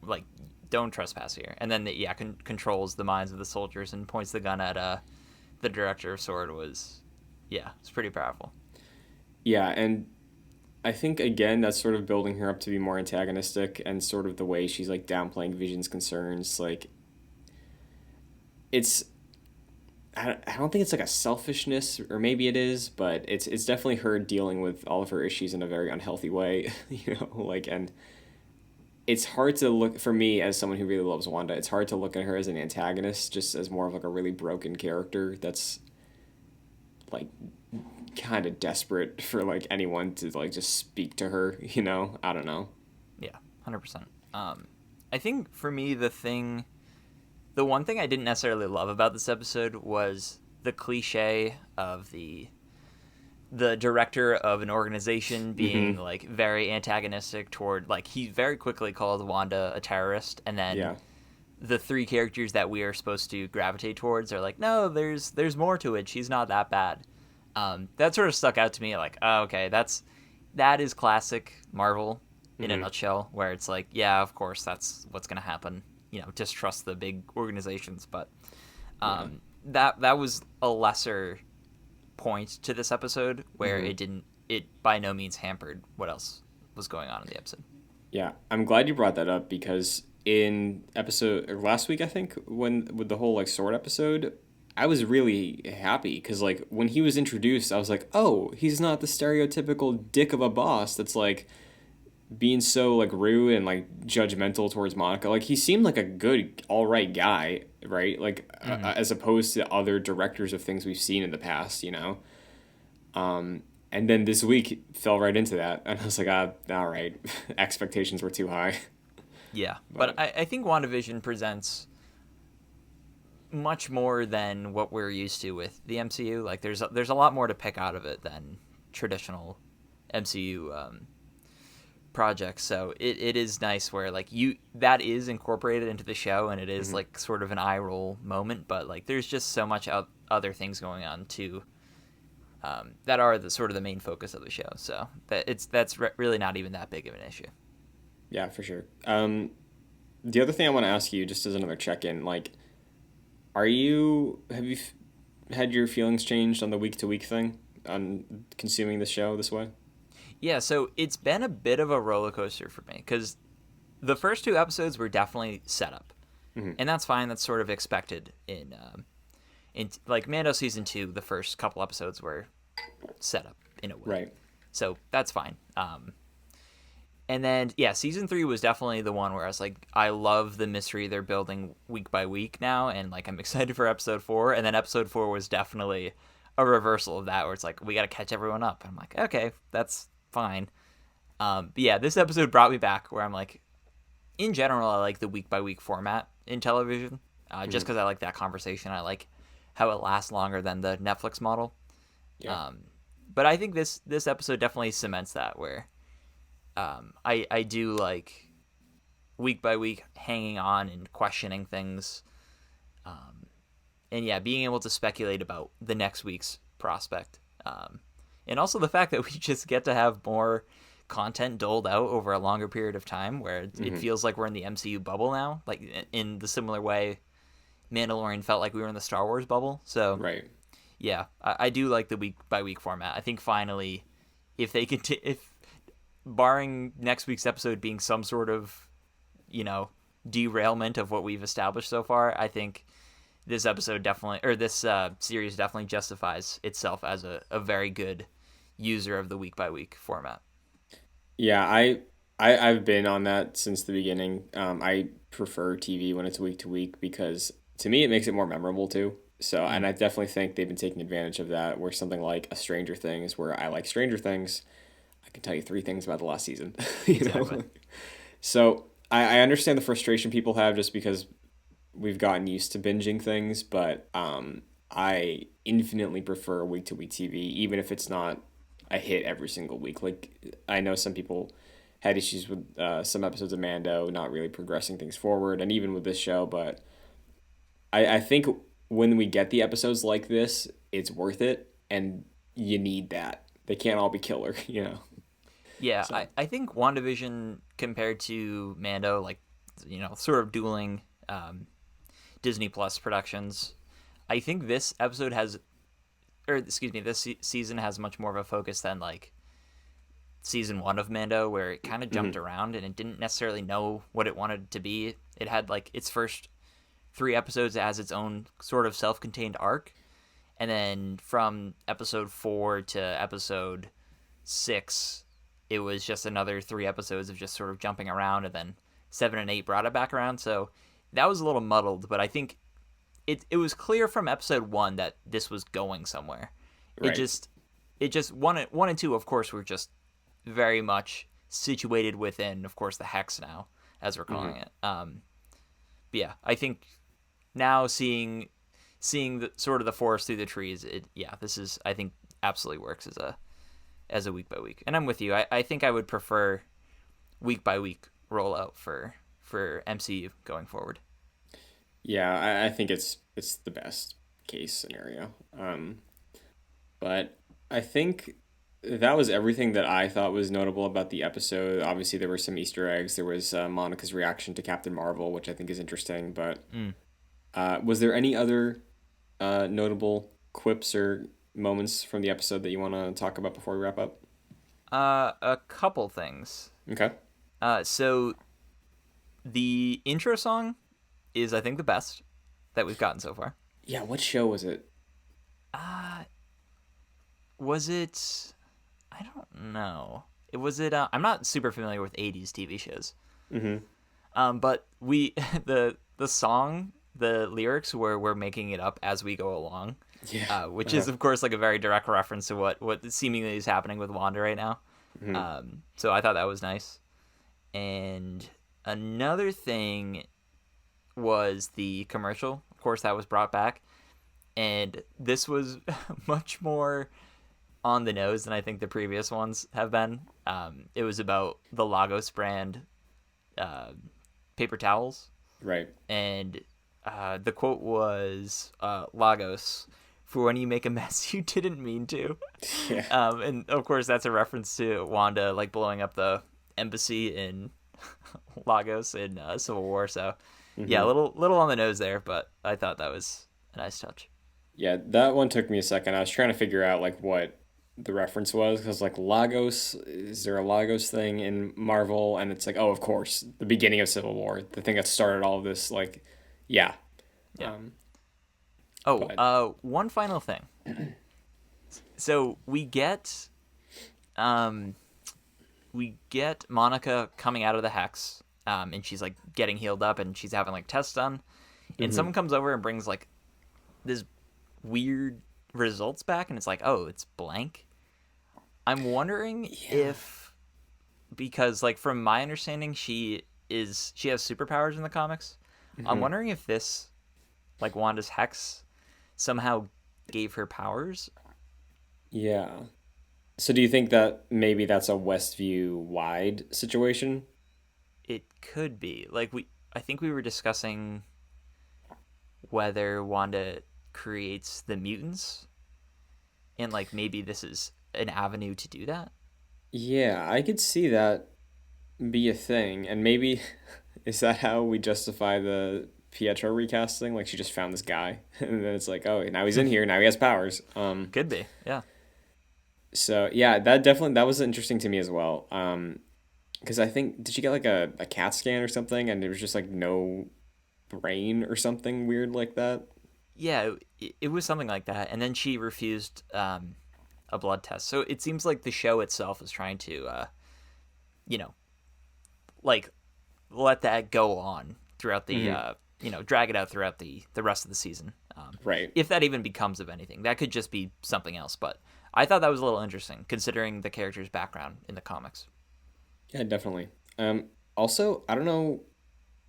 like don't trespass here, and then yeah, controls the minds of the soldiers and points the gun at the director of Sword was, yeah, it's pretty powerful. Yeah, and I think again that's sort of building her up to be more antagonistic and sort of the way she's like downplaying Vision's concerns. Like it's I don't think it's like a selfishness or maybe it is, but it's definitely her dealing with all of her issues in a very unhealthy way, like and it's hard to look for me as someone who really loves Wanda. It's hard to look at her as an antagonist, just as more of like a really broken character that's like kind of desperate for like anyone to like just speak to her. I don't know. Yeah, 100%. I think for me the one thing I didn't necessarily love about this episode was the cliche of the director of an organization being Mm-hmm. like very antagonistic toward, like, he very quickly called Wanda a terrorist, and then Yeah. the three characters that we are supposed to gravitate towards are like, no, there's more to it, she's not that bad. That sort of stuck out to me, like, oh, okay, that is classic Marvel in a Mm-hmm. nutshell, where it's like, yeah, of course that's what's gonna happen, distrust the big organizations. But Yeah. that was a lesser point to this episode, where Mm-hmm. it by no means hampered what else was going on in the episode. Yeah. I'm glad you brought that up because in episode or last week I think when with the whole like sword episode, I was really happy because like when he was introduced, I was like, oh, he's not the stereotypical dick of a boss that's like being so like rude and like judgmental towards Monica. Like he seemed like a good, all right guy, right? Like Mm-hmm. as opposed to other directors of things we've seen in the past. And then this week fell right into that, and I was like, all right, expectations were too high. Yeah, but But I think WandaVision presents much more than what we're used to with the MCU. Like there's a lot more to pick out of it than traditional MCU projects. So it is nice where like that is incorporated into the show, and it is mhm. like sort of an eye roll moment. But like there's just so much other things going on too, that are the sort of the main focus of the show. So that's really not even that big of an issue. Yeah, for sure. The other thing I want to ask you, just as another check-in, like, have you had your feelings changed on the week-to-week thing on consuming the show this way? Yeah, so it's been a bit of a roller coaster for me because the first two episodes were definitely setup. Hmm. and that's fine. That's sort of expected in like Mando season 2. The first couple episodes were set up in a way, Right. so that's fine. And then yeah, season 3 was definitely the one where I was like, I love the mystery they're building week by week now, and like I'm excited for episode 4. And then episode 4 was definitely a reversal of that, where it's like we got to catch everyone up. And I'm like, okay, that's fine. But yeah, this episode brought me back where I'm like, in general, I like the week by week format in television, just Hmm. because I like that conversation. I like how it lasts longer than the Netflix model. Yeah. Um, but I think this episode definitely cements that, where I do like week by week hanging on and questioning things, and yeah, being able to speculate about the next week's prospect, and also the fact that we just get to have more content doled out over a longer period of time, where it Hmm. feels like we're in the MCU bubble now, like in the similar way Mandalorian felt like we were in the Star Wars bubble. So Right. yeah, I do like the week by week format. I think finally, if they could, if barring next week's episode being some sort of, you know, derailment of what we've established so far, I think this episode definitely, or this series definitely justifies itself as a very good user of the week by week format. Yeah, I've been on that since the beginning. I prefer TV when it's week to week because to me it makes it more memorable too. So, and Mm, I definitely think they've been taking advantage of that. Where something like a Stranger Things, where I like Stranger Things, I can tell you three things about the last season. You exactly. know, so I understand the frustration people have just because we've gotten used to binging things, but I infinitely prefer week to week TV, even if it's not a hit every single week. Like I know some people had issues with some episodes of Mando not really progressing things forward, and even with this show. But I think when we get the episodes like this, it's worth it, and you need that. They can't all be killer, you know. Yeah, So. I think WandaVision compared to Mando, like, sort of dueling Disney Plus productions, I think this episode has, or excuse me, this season has much more of a focus than like season 1 of Mando, where it kind of jumped Hmm. around and it didn't necessarily know what it wanted to be. It had like its first 3 episodes as its own sort of self-contained arc, and then from episode 4 to episode 6, it was just another 3 episodes of just sort of jumping around, and then 7 and 8 brought it back around. So that was a little muddled, but I think it was clear from episode 1 that this was going somewhere. It Right. just it just one and two, of course, were just very much situated within, of course, the hex now, as we're Hmm. calling it. But yeah, I think now seeing the sort of the forest through the trees, this is, I think, absolutely works as a week by week. And I'm with you. I think I would prefer week by week rollout for MCU going forward. Yeah, I think it's the best case scenario. But I think that was everything that I thought was notable about the episode. Obviously, there were some Easter eggs. There was Monica's reaction to Captain Marvel, which I think is interesting. But Mm. was there any other notable quips or moments from the episode that you want to talk about before we wrap up? A couple things. Okay. So the intro song is, I think, the best that we've gotten so far. Yeah, what show was it? Uh, was it? I don't know. It was it. I'm not super familiar with '80s TV shows. Mm-hmm. But we the song, the lyrics were we're making it up as we go along, Yeah. which Uh-huh. is of course like a very direct reference to what seemingly is happening with Wanda right now. Mm-hmm. So I thought that was nice. And another thing was the commercial. Of course, that was brought back, and this was much more on the nose than I think the previous ones have been. It was about the Lagos brand uh, paper towels, Right. and the quote was Lagos, for when you make a mess you didn't mean to. Yeah. And of course, that's a reference to Wanda like blowing up the embassy in Lagos in Civil War. So yeah, a Mm-hmm. little on the nose there, but I thought that was a nice touch. Yeah, that one took me a second. I was trying to figure out like what the reference was because like Lagos, is there a Lagos thing in Marvel? And it's like, oh, of course, the beginning of Civil War, the thing that started all of this like Yeah. Yeah. Um, go Oh, ahead. one final thing. So um, we get Monica coming out of the hex, and she's like getting healed up, and she's having like tests done, and Hmm. someone comes over and brings like this weird results back, and it's like, oh, it's blank. I'm wondering Yeah. if, because like from my understanding, she has superpowers in the comics. I'm Hmm. wondering if this, like Wanda's hex, somehow gave her powers. Yeah. So do you think that maybe that's a Westview wide situation? It could be like I think we were discussing whether Wanda creates the mutants, and like maybe this is an avenue to do that. Yeah, I could see that be a thing. And maybe is that how we justify the Pietro recasting? Like she just found this guy and then it's like, oh, now he's in here, now he has powers. Could be, yeah. So yeah, that definitely that was interesting to me as well. Because I think did she get like a CAT scan or something and there was just like no brain or something weird like that? Yeah, it was something like that, and then she refused a blood test. So it seems like the show itself is trying to, you know, like let that go on throughout the, Hmm. drag it out throughout the rest of the season. Right. If that even becomes of anything, that could just be something else. But I thought that was a little interesting considering the character's background in the comics. Yeah, definitely. Also, I don't know,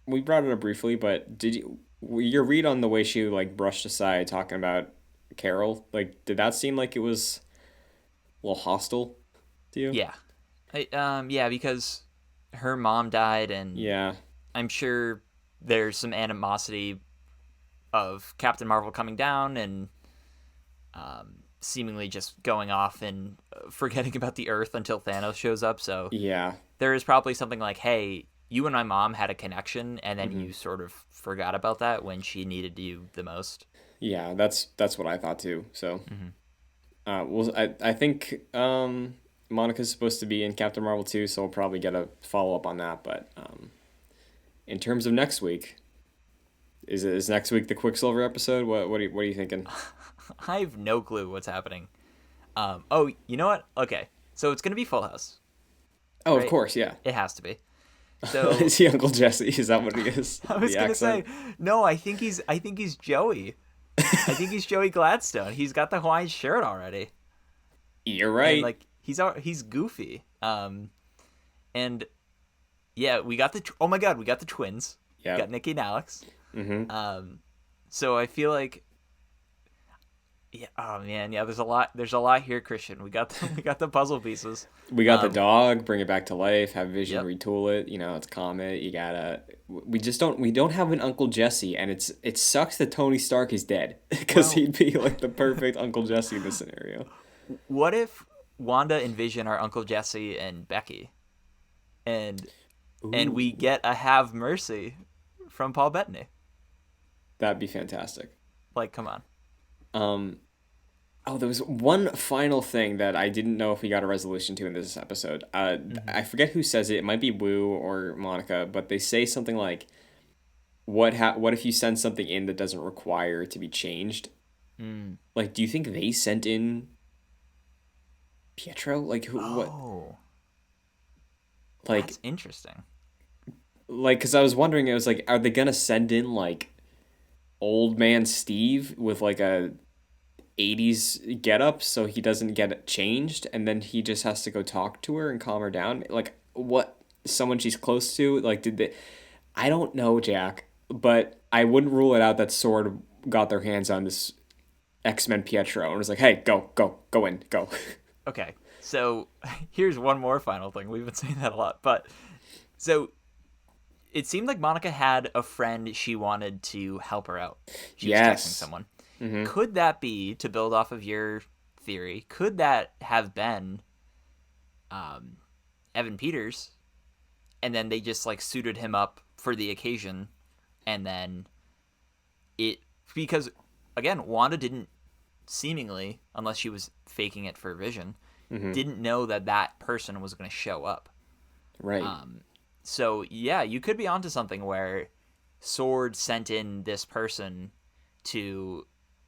we brought it up briefly, but did you your read on the way she like brushed aside talking about Carol? Like, did that seem like it was a little hostile to you? Yeah, yeah, because her mom died, and Yeah, I'm sure there's some animosity of Captain Marvel coming down and seemingly just going off and forgetting about the Earth until Thanos shows up. So yeah, there is probably something like, hey, you and my mom had a connection, and then hmm you sort of forgot about that when she needed you the most. yeah. That's what I thought too. So, Mm-hmm. well, I think Monica's supposed to be in Captain Marvel too, so we'll probably get a follow up on that. But in terms of next week, is next week the Quicksilver episode? What are you thinking? I have no clue what's happening. Oh, you know what? Okay, so it's gonna be Full House, Oh, of right? course, yeah. It has to be. So Is he Uncle Jesse? Is that what he is? I was The gonna say, accent? no, I think he's Joey. I think he's Joey Gladstone. He's got the Hawaiian shirt already, You're and right. like he's goofy. And yeah, we got oh my god, we got the twins. We got Yep. Nikki and Alex. Mm-hmm. Um, so I feel like, yeah, oh man, yeah, there's a lot here, Christian. We got we got the puzzle pieces. We got the Um, dog, bring it back to life, have Vision yep. retool it, it's Comet, you gotta we don't have an Uncle Jesse and it sucks that Tony Stark is dead because Well, he'd be like the perfect Uncle Jesse in this scenario. what if Wanda and Vision are Uncle Jesse and Becky, and we Ooh, get a Have Mercy from Paul Bettany? that'd be fantastic. Like, come on. Um oh, there was one final thing that I didn't know if we got a resolution to in this episode. Mm-hmm. I forget who says it. It might be Wu or Monica, but they say something like what if you send something in that doesn't require it to be changed? Mm. Like, do you think they sent in Pietro? Like, who? What? Oh, Like, that's interesting. because I was wondering, it was like, are they gonna send in like old man Steve with like a '80s getup so he doesn't get it changed, and then he just has to go talk to her and calm her down? Like, what? Someone she's close to? Like, did they? I don't know, Jack, but I wouldn't rule it out that Sword got their hands on this X-Men Pietro and was like, hey, go in, go. Okay, so here's one more final thing. We've been saying that a lot, but so it seemed like Monica had a friend she wanted to help her out. She was texting Yes. someone. Mm-hmm. Could that be, to build off of your theory, could that have been um, Evan Peters, and then they just like suited him up for the occasion, and then it, because again, Wanda didn't seemingly, unless she was faking it for Vision, Mm-hmm. didn't know that that person was going to show up. Right. Um, so yeah, you could be onto something where Sword sent in this person to,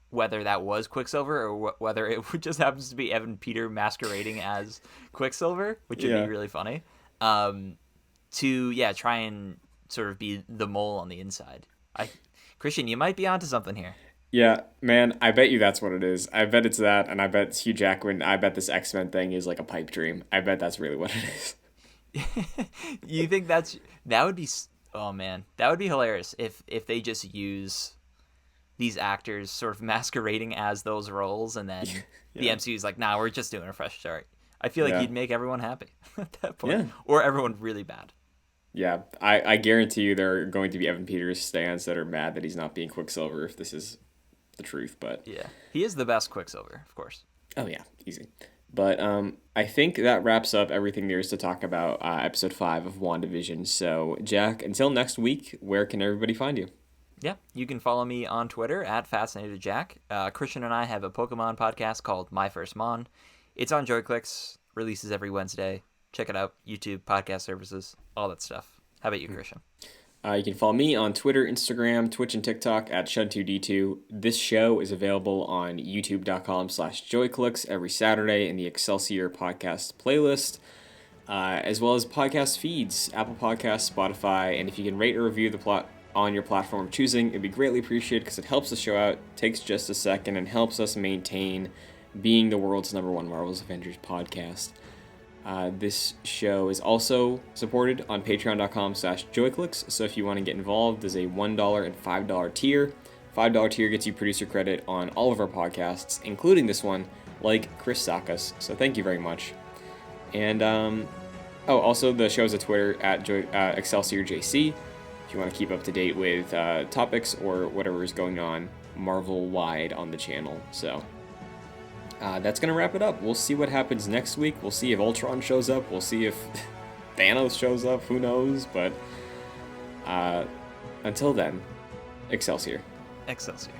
whether that was Quicksilver or whether it just happens to be Evan Peter masquerading as Quicksilver, which would be Yeah. really funny. To try and sort of be the mole on the inside. Christian, you might be onto something here. Yeah, man, I bet you that's what it is. I bet it's that, and I bet it's Hugh Jackman. I bet this X-Men thing is like a pipe dream. I bet that's really what it is. You think that would be? Oh man, that would be hilarious if they just use these actors sort of masquerading as those roles, and then the Yeah. MCU is like, "Nah, we're just doing a fresh start." I feel like Yeah. you'd make everyone happy at that point, Yeah. or everyone really bad. Yeah. I guarantee you there are going to be Evan Peters stands that are mad that he's not being Quicksilver if this is the truth, but Yeah, he is the best Quicksilver, of course. oh yeah, easy. But I think that wraps up everything there is to talk about episode 5 of WandaVision. So, Jack, until next week, where can everybody find you? Yeah, you can follow me on Twitter at FascinatedJack. Christian and I have a Pokemon podcast called My First Mon. It's on JoyClicks, releases every Wednesday. Check it out, YouTube, podcast services, all that stuff. How about you, Christian? You can follow me on Twitter, Instagram, Twitch, and TikTok at Shun2D2. This show is available on youtube.com/joyclicks every Saturday in the Excelsior podcast playlist, as well as podcast feeds, Apple Podcasts, Spotify, and if you can rate or review the plot on your platform of choosing, it'd be greatly appreciated because it helps the show out, takes just a second, and helps us maintain being the world's #1 Marvel's Avengers podcast. This show is also supported on patreon.com/joyclicks, so if you want to get involved, there's a $1 and $5 tier. $5 tier gets you producer credit on all of our podcasts, including this one, like Chris Sakas, so thank you very much. And, also the show's a Twitter at ExcelsiorJC, if you want to keep up to date with topics or whatever is going on Marvel-wide on the channel, so... that's going to wrap it up. We'll see what happens next week. We'll see if Ultron shows up. We'll see if Thanos shows up. Who knows? But until then, Excelsior. Excelsior.